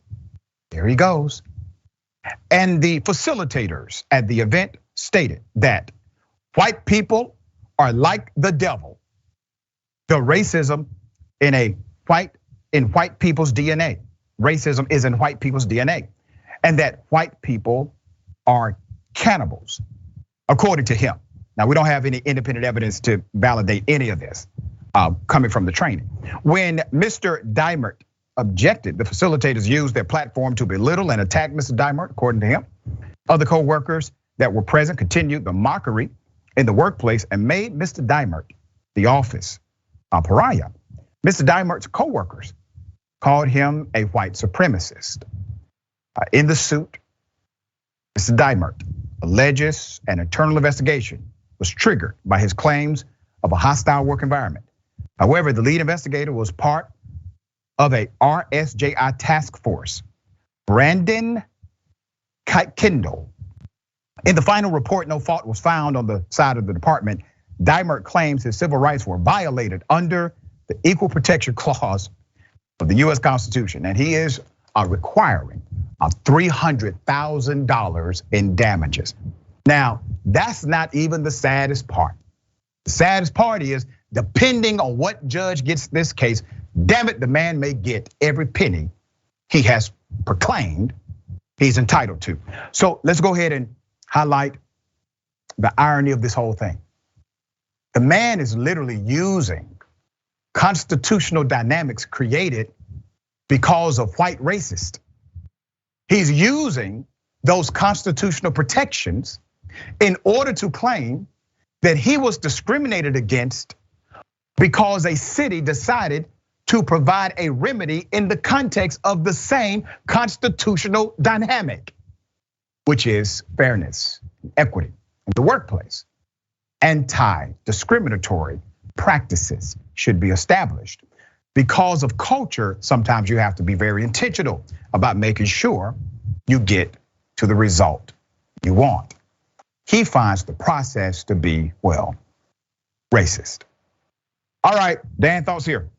There he goes. And the facilitators at the event stated that white people are like the devil. The racism in white people's DNA. Racism is in white people's DNA. And that white people are cannibals, according to him. Now, we don't have any independent evidence to validate any of this coming from the training. When Mr. Dimer objected, the facilitators used their platform to belittle and attack Mr. Dimer, according to him. Other co-workers that were present continued the mockery in the workplace and made Mr. Dimer the office a pariah. Mr. Dimer's co-workers called him a white supremacist. In the suit, Mr. Dimer alleges an internal investigation was triggered by his claims of a hostile work environment. However, the lead investigator was part of a RSJI task force, Brandon Kendall. In the final report, no fault was found on the side of the department. Dimer claims his civil rights were violated under the Equal Protection Clause of the US Constitution, and he is requiring $300,000 in damages. Now, that's not even the saddest part. The saddest part is, depending on what judge gets this case, damn it, the man may get every penny he has proclaimed he's entitled to. So let's go ahead and highlight the irony of this whole thing. The man is literally using constitutional dynamics created because of white racists. He's using those constitutional protections in order to claim that he was discriminated against because a city decided to provide a remedy in the context of the same constitutional dynamic, which is fairness, equity in the workplace. Anti-discriminatory practices should be established. Because of culture, sometimes you have to be very intentional about making sure you get to the result you want. He finds the process to be, well, racist. All right, Dan, thoughts here?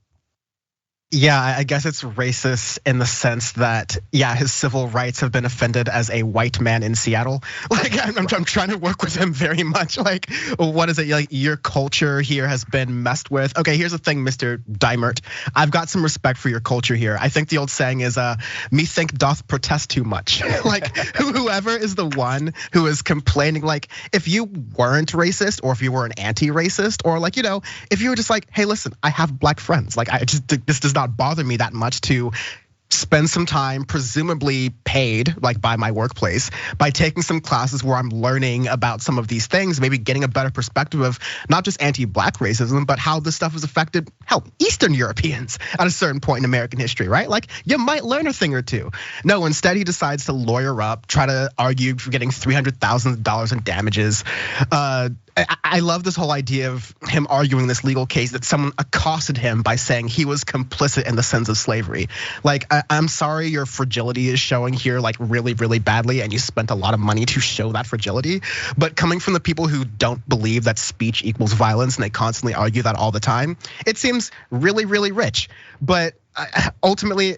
Yeah, I guess it's racist in the sense that, yeah, his civil rights have been offended as a white man in Seattle. Like, I'm trying to work with him very much. Like, what is it? Like, your culture here has been messed with. Okay, here's the thing, Mr. Dimert. I've got some respect for your culture here. I think the old saying is, me think doth protest too much. Like, whoever is the one who is complaining, like, if you weren't racist or if you were an anti-racist or like, if you were just like, hey, listen, I have black friends. Like, this does not bother me that much to spend some time, presumably paid, like by my workplace, by taking some classes where I'm learning about some of these things, maybe getting a better perspective of not just anti-black racism, but how this stuff has affected, Eastern Europeans at a certain point in American history, right? Like, you might learn a thing or two. No, instead he decides to lawyer up, try to argue for getting $300,000 in damages. I love this whole idea of him arguing this legal case that someone accosted him by saying he was complicit in the sins of slavery. Like, I'm sorry, your fragility is showing here like really, really badly, and you spent a lot of money to show that fragility. But coming from the people who don't believe that speech equals violence and they constantly argue that all the time, it seems really, really rich. But ultimately,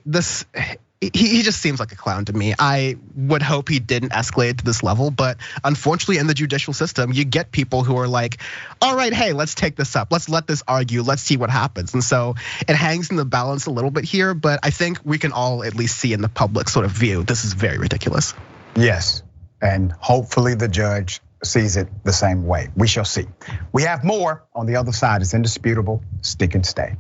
he just seems like a clown to me. I would hope he didn't escalate to this level, but unfortunately in the judicial system, you get people who are like, all right, hey, let's take this up. Let's let this argue. Let's see what happens. And so it hangs in the balance a little bit here, but I think we can all at least see in the public sort of view, this is very ridiculous. Yes, and hopefully the judge sees it the same way. We shall see. We have more on the other side. It's indisputable. Stick and stay.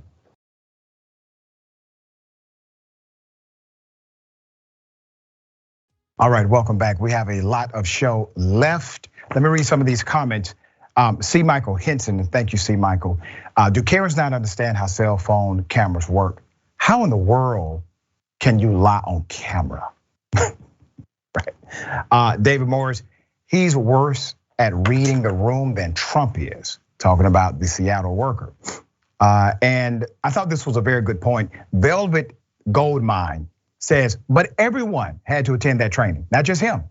All right, welcome back. We have a lot of show left. Let me read some of these comments. C. Michael Henson, and thank you, C. Michael. Do Karens not understand how cell phone cameras work? How in the world can you lie on camera? Right. David Morris, he's worse at reading the room than Trump is, talking about the Seattle worker. And I thought this was a very good point. Velvet Goldmine says, but everyone had to attend that training, not just him.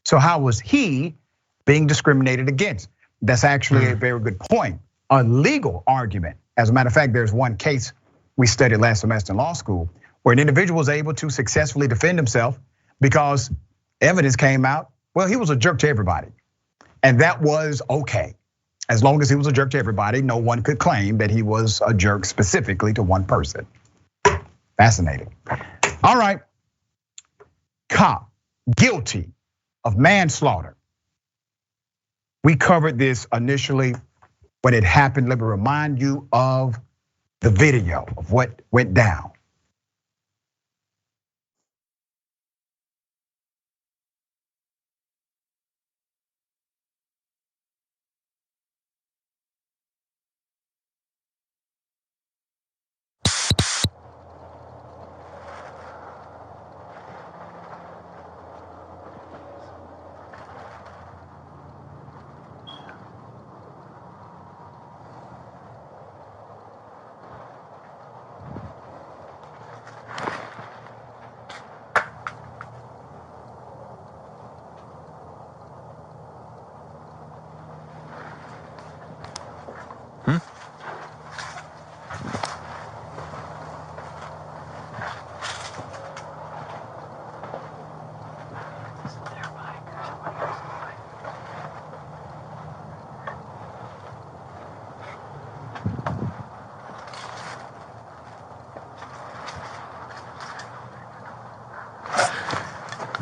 So how was he being discriminated against? That's actually a very good point. A legal argument. As a matter of fact, there's one case we studied last semester in law school where an individual was able to successfully defend himself because evidence came out, well, he was a jerk to everybody. And that was okay. As long as he was a jerk to everybody, no one could claim that he was a jerk specifically to one person. Fascinating. All right, cop guilty of manslaughter. We covered this initially when it happened. Let me remind you of the video of what went down.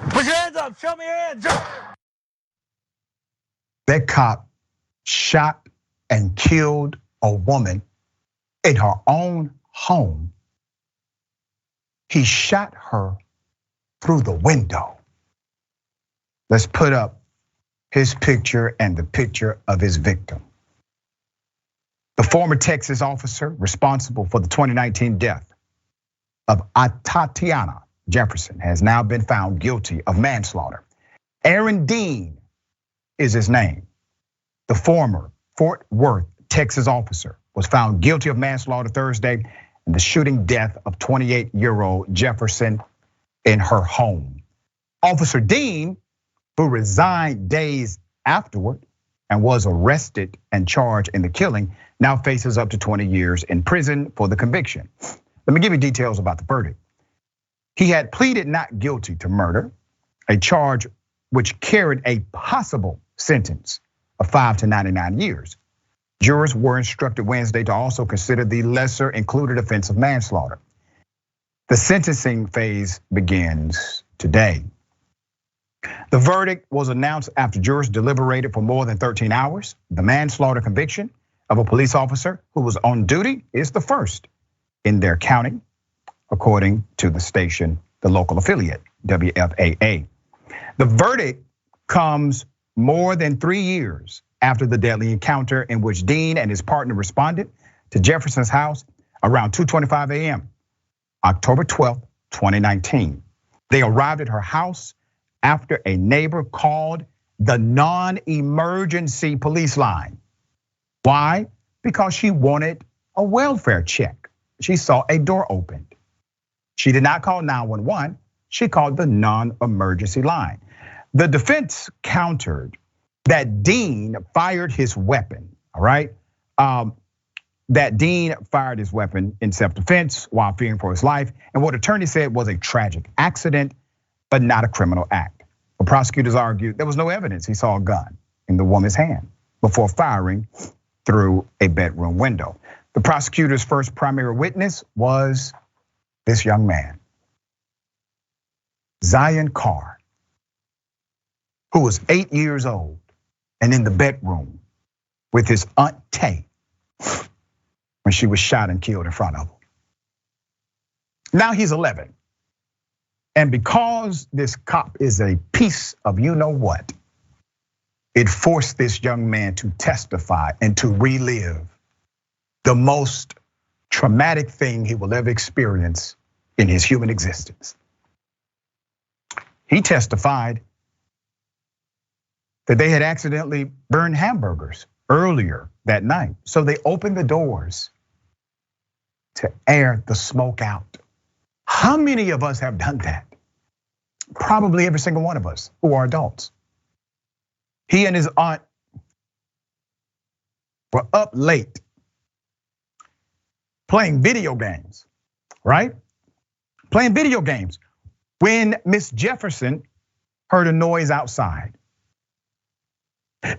Put your hands up, show me your hands. That cop shot and killed a woman in her own home. He shot her through the window. Let's put up his picture and the picture of his victim. The former Texas officer responsible for the 2019 death of Atatiana Jefferson has now been found guilty of manslaughter. Aaron Dean is his name. The former Fort Worth, Texas officer was found guilty of manslaughter Thursday in the shooting death of 28-year-old Jefferson in her home. Officer Dean, who resigned days afterward and was arrested and charged in the killing, now faces up to 20 years in prison for the conviction. Let me give you details about the verdict. He had pleaded not guilty to murder, a charge which carried a possible sentence of 5 to 99 years. Jurors were instructed Wednesday to also consider the lesser included offense of manslaughter. The sentencing phase begins today. The verdict was announced after jurors deliberated for more than 13 hours. The manslaughter conviction of a police officer who was on duty is the first in their county, according to the station, the local affiliate, WFAA. The verdict comes more than 3 years after the deadly encounter in which Dean and his partner responded to Jefferson's house around 2:25 a.m., October 12th, 2019. They arrived at her house after a neighbor called the non-emergency police line. Why? Because she wanted a welfare check. She saw a door opened. She did not call 911, she called the non-emergency line. The defense countered that Dean fired his weapon, all right? That Dean fired his weapon in self-defense while fearing for his life. And what attorney said was a tragic accident, but not a criminal act. The prosecutors argued there was no evidence he saw a gun in the woman's hand before firing through a bedroom window. The prosecutor's first primary witness was this young man, Zion Carr, who was 8 years old and in the bedroom with his Aunt Tay when she was shot and killed in front of him. Now he's 11. And because this cop is a piece of you know what, it forced this young man to testify and to relive the most traumatic thing he will ever experience in his human existence. He testified that they had accidentally burned hamburgers earlier that night. So they opened the doors to air the smoke out. How many of us have done that? Probably every single one of us who are adults. He and his aunt were up late playing video games, right? Playing video games when Miss Jefferson heard a noise outside.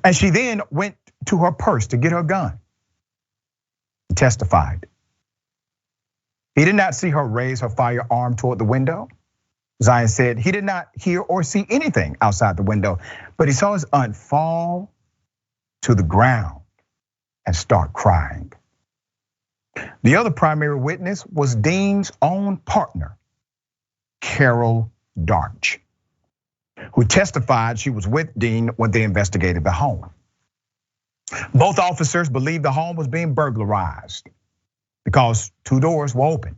And she then went to her purse to get her gun. He testified. He did not see her raise her firearm toward the window. Zion said he did not hear or see anything outside the window, but he saw his aunt fall to the ground and start crying. The other primary witness was Dean's own partner, Carol Darch, who testified she was with Dean when they investigated the home. Both officers believed the home was being burglarized because 2 doors were open,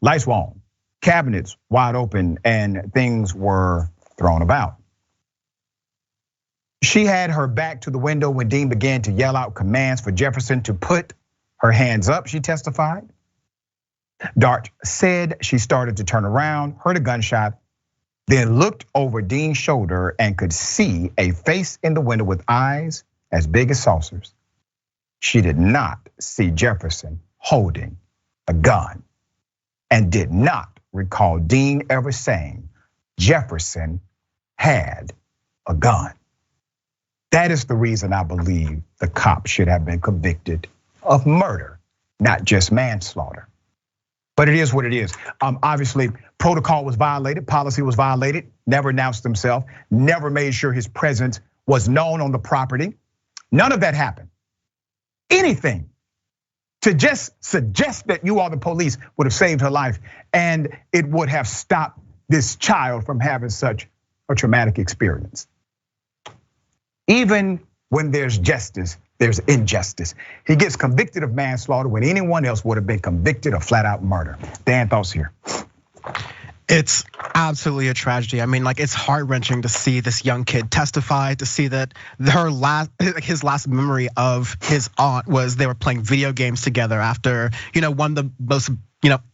lights were on, cabinets wide open, and things were thrown about. She had her back to the window when Dean began to yell out commands for Jefferson to put her hands up, she testified. Dart said she started to turn around, heard a gunshot, then looked over Dean's shoulder and could see a face in the window with eyes as big as saucers. She did not see Jefferson holding a gun and did not recall Dean ever saying Jefferson had a gun. That is the reason I believe the cop should have been convicted of murder, not just manslaughter. But it is what it is. Obviously, protocol was violated, policy was violated, never announced himself, never made sure his presence was known on the property. None of that happened. Anything to just suggest that you are the police would have saved her life, and it would have stopped this child from having such a traumatic experience. Even when there's justice, there's injustice. He gets convicted of manslaughter when anyone else would have been convicted of flat out murder. Dan, thoughts here? It's absolutely a tragedy. I mean, like, it's heart-wrenching to see this young kid testify, to see that his last memory of his aunt was they were playing video games together after, one of the most,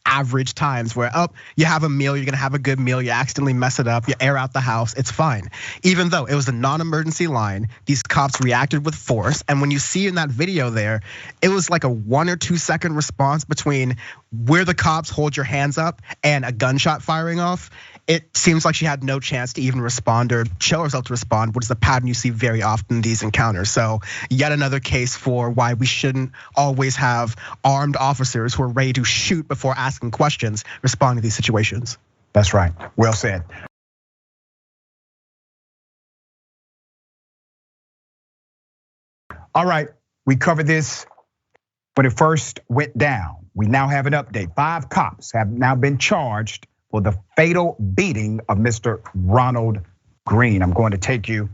average times where, you have a meal, you're gonna have a good meal, you accidentally mess it up, you air out the house, it's fine. Even though it was a non-emergency line, these cops reacted with force. And when you see in that video there, it was like a 1 or 2 second response between where the cops hold your hands up and a gunshot firing off. It seems like she had no chance to even respond or show herself to respond, which is a pattern you see very often in these encounters. So yet another case for why we shouldn't always have armed officers who are ready to shoot before asking questions respond to these situations. That's right, well said. All right, we covered this when it first went down. We now have an update. 5 cops have now been charged for the fatal beating of Mr. Ronald Green. I'm going to take you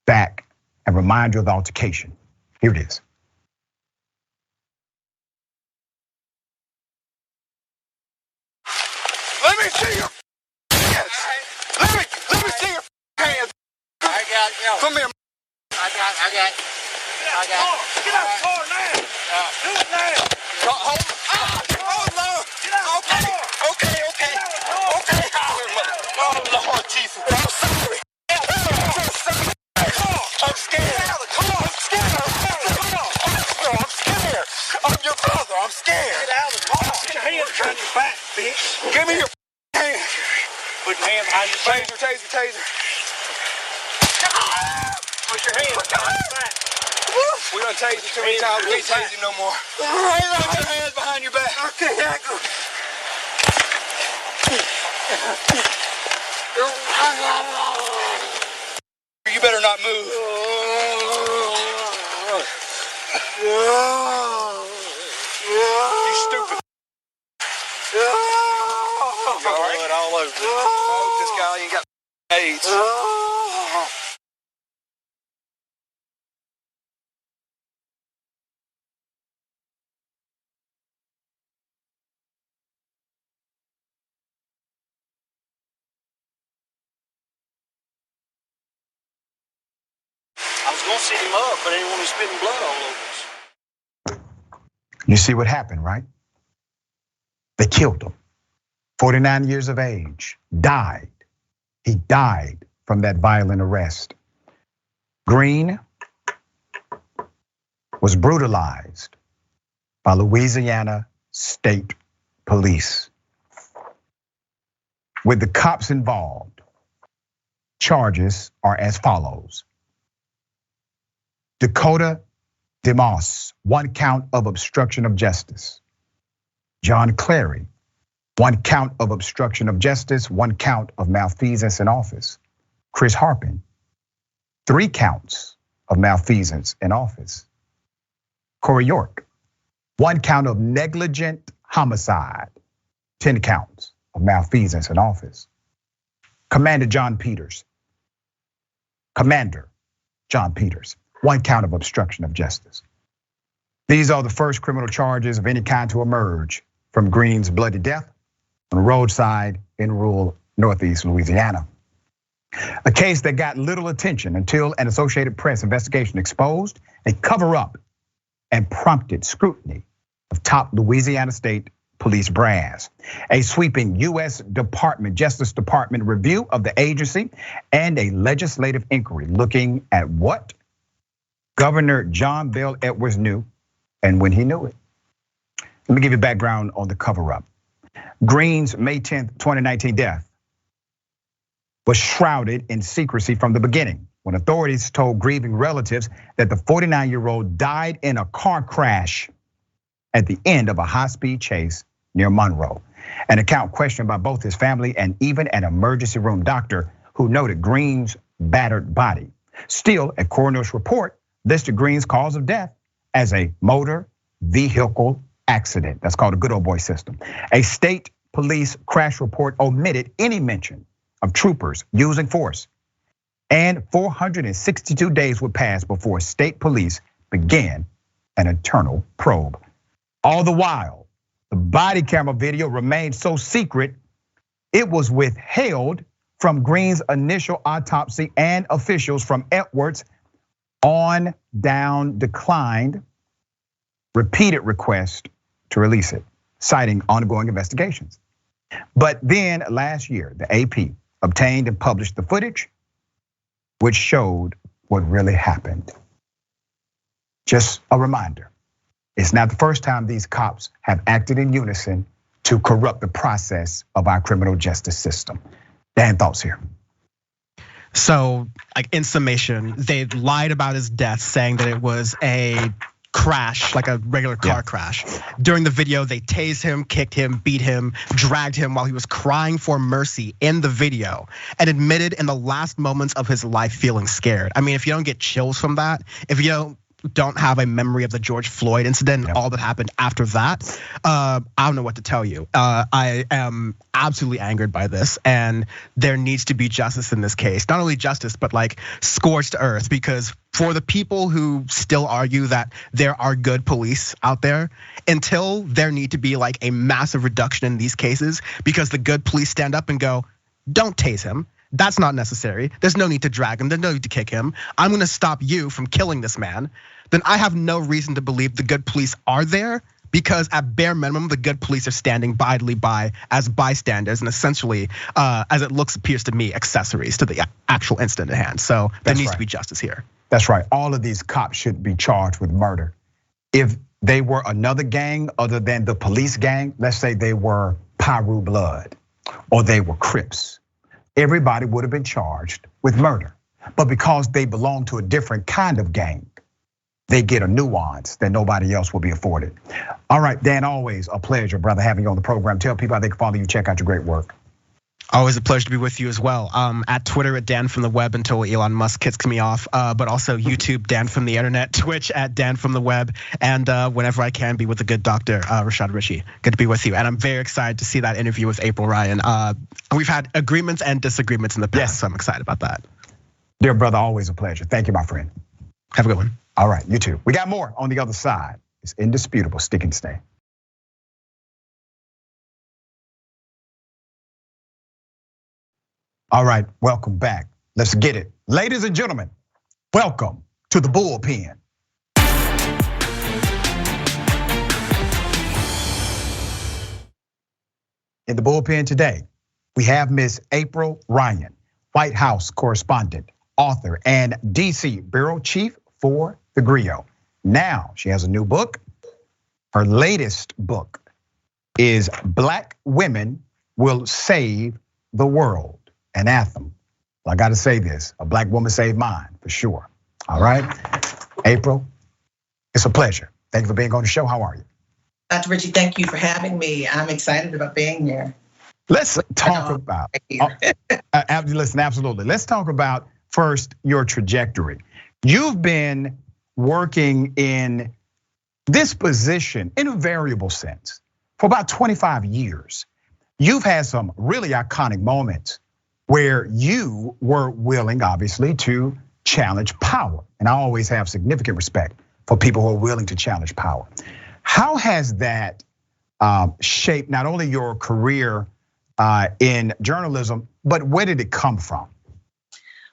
back and remind you of the altercation. Here it is. Let me see your hands. Let me see your hands. I got you. Come here. I got. Get out the car now. Do it now. Hold. Oh no. Get out the car. Okay. Oh Lord Jesus. I'm sorry. I'm scared. I'm scared. I'm your brother. I'm scared. Get out of the car. Get your hands behind your back, bitch. Give me your hands. Put your hands behind your back. Taser. Put your hands behind your back. We done tased you too many times. We can't tase you no more. Put your hands behind your back. Okay, you better not move. You stupid. Blood all over. This guy ain't got AIDS. I was gonna sit him up, but I didn't want him spitting blood all over us. You see what happened, right? They killed him. 49 years of age, died. He died from that violent arrest. Green was brutalized by Louisiana State Police. With the cops involved, charges are as follows. Dakota DeMoss, 1 count of obstruction of justice. John Clary, 1 count of obstruction of justice, 1 count of malfeasance in office. Chris Harpin, 3 counts of malfeasance in office. Corey York, 1 count of negligent homicide, 10 counts of malfeasance in office. Commander John Peters, 1 count of obstruction of justice. These are the first criminal charges of any kind to emerge from Green's bloody death on a roadside in rural Northeast Louisiana. A case that got little attention until an Associated Press investigation exposed a cover-up and prompted scrutiny of top Louisiana State Police brass. A sweeping US Justice Department review of the agency and a legislative inquiry looking at what Governor John Bel Edwards knew and when he knew it. Let me give you background on the cover-up. Green's May 10th, 2019 death was shrouded in secrecy from the beginning when authorities told grieving relatives that the 49-year-old died in a car crash at the end of a high-speed chase near Monroe. An account questioned by both his family and even an emergency room doctor who noted Green's battered body. Still, a coroner's report listed Green's cause of death as a motor vehicle accident. That's called a good old boy system. A state police crash report omitted any mention of troopers using force. And 462 days would pass before state police begin an internal probe. All the while, the body camera video remained so secret, it was withheld from Green's initial autopsy, and officials from Edwards on down declined repeated requests to release it, citing ongoing investigations. But then last year, the AP obtained and published the footage, which showed what really happened. Just a reminder, it's not the first time these cops have acted in unison to corrupt the process of our criminal justice system. Dan, thoughts here? So, like in summation, they lied about his death, saying that it was a crash, like a regular car crash. During the video, they tased him, kicked him, beat him, dragged him while he was crying for mercy in the video, and admitted in the last moments of his life feeling scared. I mean, if you don't get chills from that, if you don't have a memory of the George Floyd incident and all that happened after that, I don't know what to tell you. I am absolutely angered by this, and there needs to be justice in this case. Not only justice, but like scorched earth, because for the people who still argue that there are good police out there, until there need to be like a massive reduction in these cases, because the good police stand up and go, don't tase him. That's not necessary. There's no need to drag him. There's no need to kick him. I'm gonna stop you from killing this man. Then I have no reason to believe the good police are there, because at bare minimum, the good police are standing idly by as bystanders and essentially, as it appears to me, accessories to the actual incident at hand. So there needs to be justice here. That's right. All of these cops should be charged with murder. If they were another gang other than the police gang, let's say they were Piru Blood or they were Crips, everybody would have been charged with murder. But because they belong to a different kind of gang, they get a nuance that nobody else will be afforded. All right, Dan, always a pleasure, brother, having you on the program. Tell people how they can follow you, check out your great work. Always a pleasure to be with you as well. At Twitter at Dan from the Web until Elon Musk kicks me off, but also YouTube Dan from the Internet, Twitch at Dan from the Web, and whenever I can be with the good doctor Rashad Richey. Good to be with you, and I'm very excited to see that interview with April Ryan. We've had agreements and disagreements in the past, so I'm excited about that. Dear brother, always a pleasure. Thank you, my friend. Have a good one. All right, you too. We got more on the other side. It's Indisputable. Stick and stay. All right, welcome back. Let's get it. Ladies and gentlemen, welcome to the bullpen. In the bullpen today, we have Miss April Ryan, White House correspondent, author, and DC bureau chief for the Griot. Now she has a new book. Her latest book is Black Women Will Save the World. An anthem. Well, I gotta say this, a black woman saved mine, for sure. All right, April, it's a pleasure. Thank you for being on the show. How are you? Dr. Richey, thank you for having me. I'm excited about being here. Let's talk about, listen, absolutely. Let's talk about first your trajectory. You've been working in this position in a variable sense for about 25 years. You've had some really iconic moments where you were willing, obviously, to challenge power. And I always have significant respect for people who are willing to challenge power. How has that shaped not only your career in journalism, but where did it come from?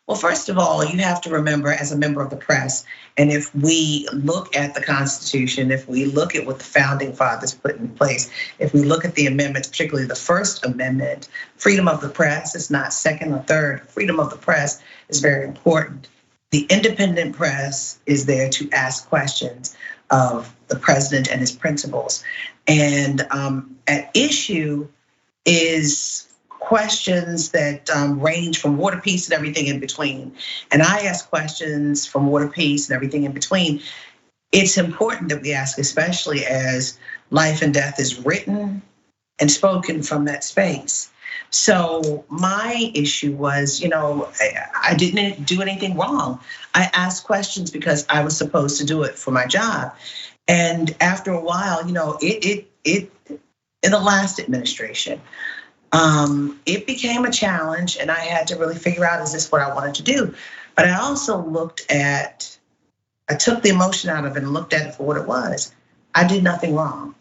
Well, first of all, you have to remember as a member of the press, and if we look at the Constitution, if we look at what the founding fathers put in place, if we look at the amendments, particularly the First Amendment, freedom of the press is not second or third. Freedom of the press is very important. The independent press is there to ask questions of the president and his principles. And at issue is questions that range from war to peace and everything in between. And I ask questions from war to peace and everything in between. It's important that we ask, especially as life and death is written and spoken from that space. So my issue was, I didn't do anything wrong. I asked questions because I was supposed to do it for my job. And after a while, it in the last administration, it became a challenge, and I had to really figure out, is this what I wanted to do? But I also looked at I took the emotion out of it and looked at it for what it was. I did nothing wrong.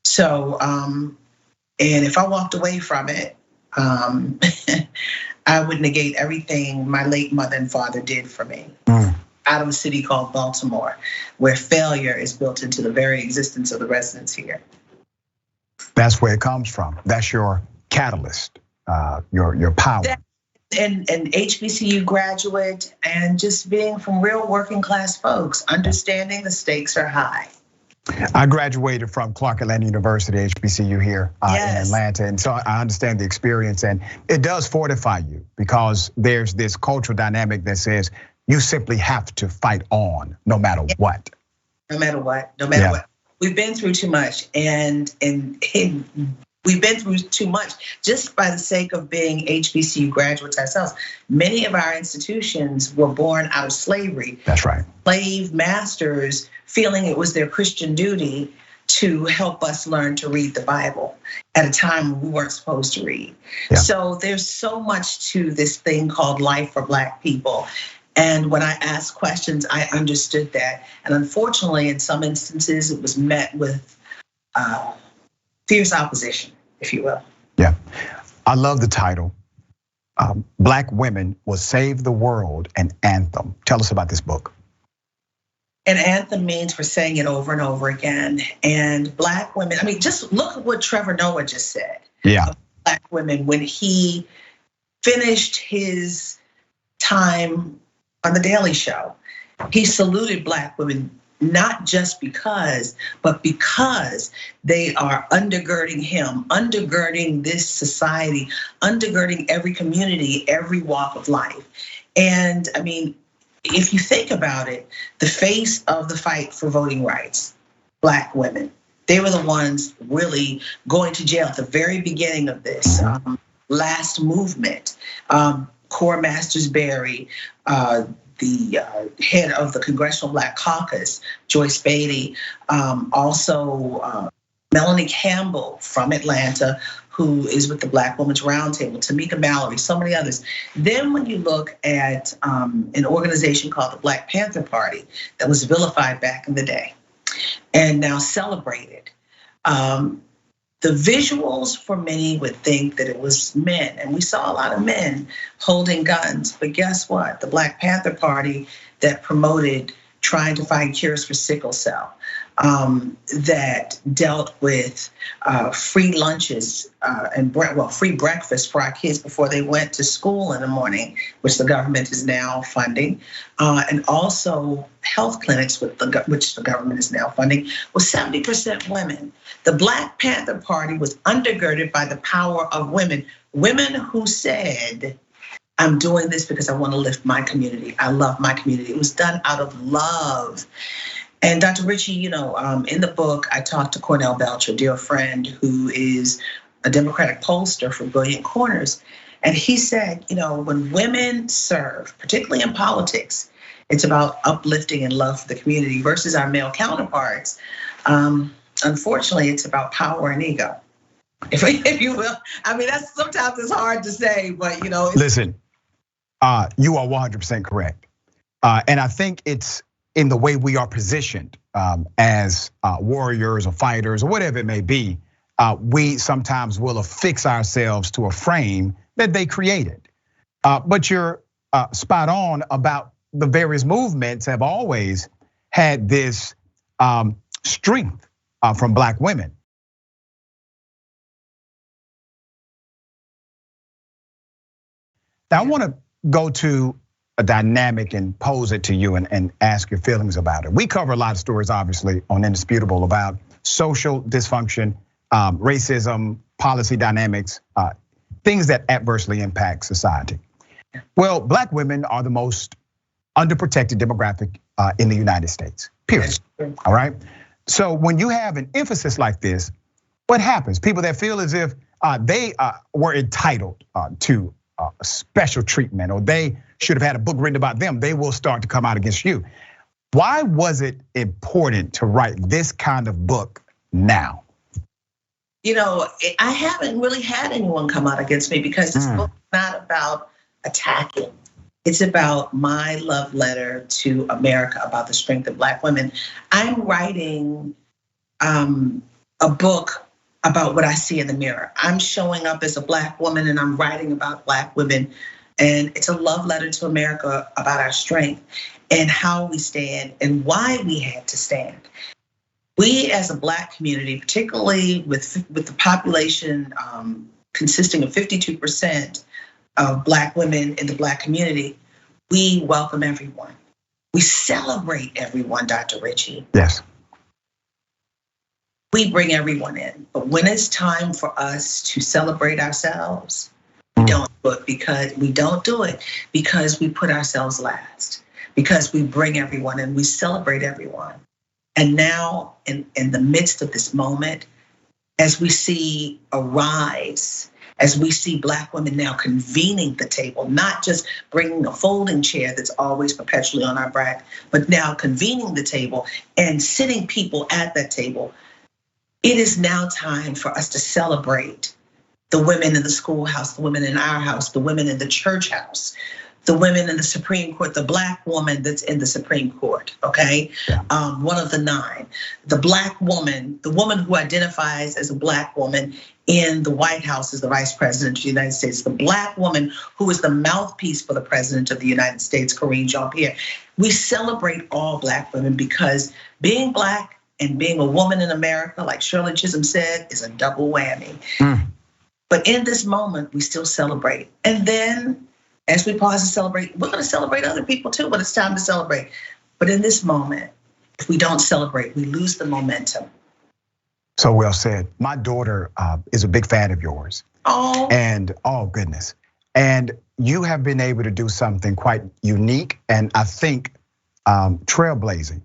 So, and if I walked away from it, I would negate everything my late mother and father did for me. Out of a city called Baltimore, where failure is built into the very existence of the residents here. That's where it comes from. That's your catalyst, your power. And HBCU graduate, and just being from real working class folks, understanding the stakes are high. I graduated from Clark Atlanta University, HBCU here in Atlanta. And so I understand the experience, and it does fortify you because there's this cultural dynamic that says you simply have to fight on no matter what. No matter what, what. We've been through too much, and we've been through too much just by the sake of being HBCU graduates ourselves. Many of our institutions were born out of slavery. That's right. Slave masters feeling it was their Christian duty to help us learn to read the Bible at a time when we weren't supposed to read. So there's so much to this thing called life for Black people. And when I asked questions, I understood that. And unfortunately, in some instances, it was met with fierce opposition, if you will. Yeah, I love the title. Black Women Will Save the World, an Anthem. Tell us about this book. An anthem means we're saying it over and over again. And Black women, I mean, just look at what Trevor Noah just said. Yeah. Black women, when he finished his time on The Daily Show, he saluted Black women, not just because, but because they are undergirding him, undergirding this society, undergirding every community, every walk of life. And I mean, if you think about it, the face of the fight for voting rights, Black women, they were the ones really going to jail at the very beginning of this last movement. Cora Masters Berry, the head of the Congressional Black Caucus, Joyce Beatty, also Melanie Campbell from Atlanta, who is with the Black Women's Roundtable, Tamika Mallory, so many others. Then when you look at an organization called the Black Panther Party that was vilified back in the day and now celebrated, the visuals for many would think that it was men, and we saw a lot of men holding guns, but guess what? The Black Panther Party that promoted trying to find cures for sickle cell, that dealt with free lunches and free breakfast for our kids before they went to school in the morning, which the government is now funding, and also health clinics which the government is now funding, was 70% women. The Black Panther Party was undergirded by the power of women, women who said, I'm doing this because I want to lift my community. I love my community. It was done out of love. And Dr. Richey, in the book, I talked to Cornell Belcher, a dear friend who is a Democratic pollster for Brilliant Corners. And he said, when women serve, particularly in politics, it's about uplifting and love for the community versus our male counterparts. Unfortunately, it's about power and ego, if you will. I mean, that's sometimes it's hard to say, but Listen, you are 100% correct. And I think it's in the way we are positioned as warriors or fighters or whatever it may be, we sometimes will affix ourselves to a frame that they created. But you're spot on about the various movements have always had this strength from Black women. Now I want to go to a dynamic and pose it to you and ask your feelings about it. We cover a lot of stories, obviously, on Indisputable about social dysfunction, racism, policy dynamics, things that adversely impact society. Well, Black women are the most underprotected demographic in the United States, period, all right? So when you have an emphasis like this, what happens? People that feel as if they were entitled to special treatment, or they should have had a book written about them, they will start to come out against you. Why was it important to write this kind of book now? I haven't really had anyone come out against me because this book is not about attacking It's about my love letter to America, about the strength of Black women. I'm writing a book about what I see in the mirror. I'm showing up as a Black woman and I'm writing about Black women. And it's a love letter to America about our strength and how we stand and why we had to stand. We as a Black community, particularly with the population consisting of 52% of Black women in the Black community, we welcome everyone. We celebrate everyone, Dr. Richey. Yes. We bring everyone in. But when it's time for us to celebrate ourselves, we don't do it because we put ourselves last, because we bring everyone in, we celebrate everyone. And now in the midst of this moment, as we see a rise, as we see Black women now convening the table, not just bringing a folding chair that's always perpetually on our back, but now convening the table and sitting people at that table. It is now time for us to celebrate the women in the schoolhouse, the women in our house, the women in the church house, the women in the Supreme Court, the Black woman that's in the Supreme Court, okay? One of the 9. The Black woman, the woman who identifies as a Black woman in the White House as the Vice President of the United States, the Black woman who is the mouthpiece for the President of the United States, Karine Jean-Pierre. We celebrate all Black women because being Black and being a woman in America, like Shirley Chisholm said, is a double whammy. But in this moment, we still celebrate. And then as we pause to celebrate, we're gonna celebrate other people too, but it's time to celebrate. But in this moment, if we don't celebrate, we lose the momentum. So well said. My daughter is a big fan of yours. And oh goodness. And you have been able to do something quite unique and I think trailblazing.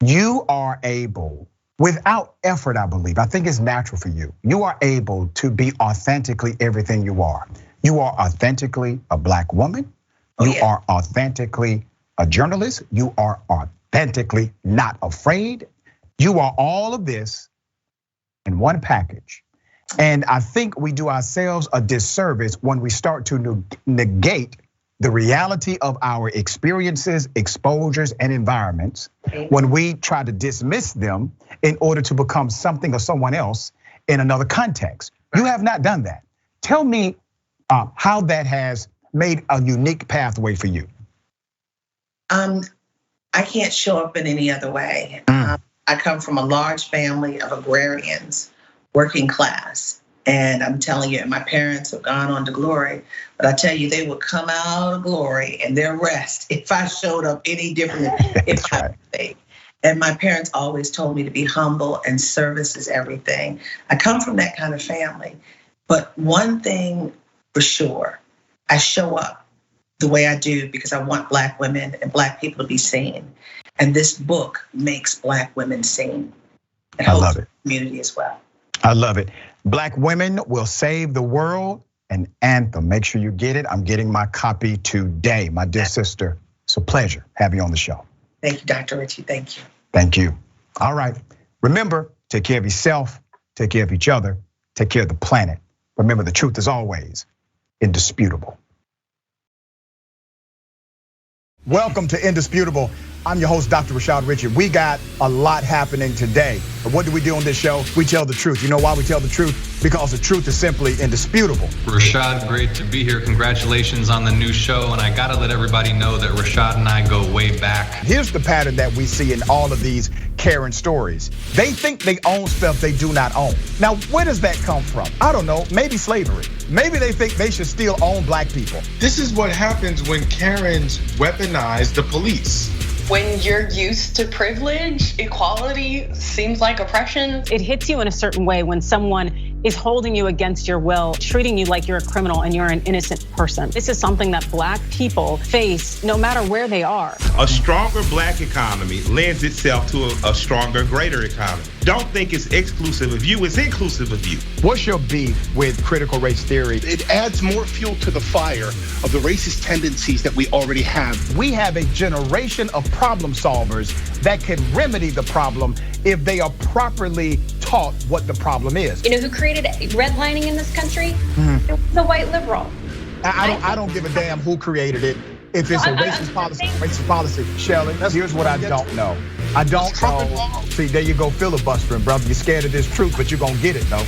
You are able, without effort, I believe, I think it's natural for you. You are able to be authentically everything you are. You are authentically a Black woman. You are authentically a journalist. You are authentically not afraid. You are all of this in one package. And I think we do ourselves a disservice when we start to negate the reality of our experiences, exposures, and environments, when we try to dismiss them in order to become something or someone else in another context. You have not done that. Tell me how that has made a unique pathway for you. I can't show up in any other way. I come from a large family of agrarians, working class. And I'm telling you, my parents have gone on to glory, but I tell you, they would come out of glory and their rest if I showed up any different if I stayed. And my parents always told me to be humble and service is everything. I come from that kind of family. But one thing for sure, I show up the way I do because I want Black women and Black people to be seen. And this book makes Black women seen. And I love it. Community as well. I love it. Black Women Will Save the World, an anthem. Make sure you get it. I'm getting my copy today. My dear sister, it's a pleasure having you on the show. Thank you, Dr. Richey, thank you. Thank you. All right, remember, take care of yourself, take care of each other, take care of the planet. Remember, the truth is always indisputable. Welcome to Indisputable. I'm your host, Dr. Rashad Richey. We got a lot happening today. But what do we do on this show? We tell the truth. You know why we tell the truth? Because the truth is simply indisputable. Rashad, great to be here. Congratulations on the new show. And I gotta let everybody know that Rashad and I go way back. Here's the pattern that we see in all of these Karen stories. They think they own stuff they do not own. Now, where does that come from? I don't know, maybe slavery. Maybe they think they should still own Black people. This is what happens when Karens weaponize the police. When you're used to privilege, equality seems like oppression. It hits you in a certain way when someone is holding you against your will, treating you like you're a criminal and you're an innocent person. This is something that Black people face no matter where they are. A stronger Black economy lends itself to a stronger, greater economy. Don't think it's exclusive of you, it's inclusive of you. What's your beef with critical race theory? It adds more fuel to the fire of the racist tendencies that we already have. We have a generation of problem solvers that can remedy the problem if they are properly taught what the problem is. You know who created redlining in this country? It was a white liberal. I don't give a damn who created it. If it's a racist policy, Shelley, here's what I don't know. I don't know. See, there you go filibustering, brother. You're scared of this truth, but you're gonna get it, though.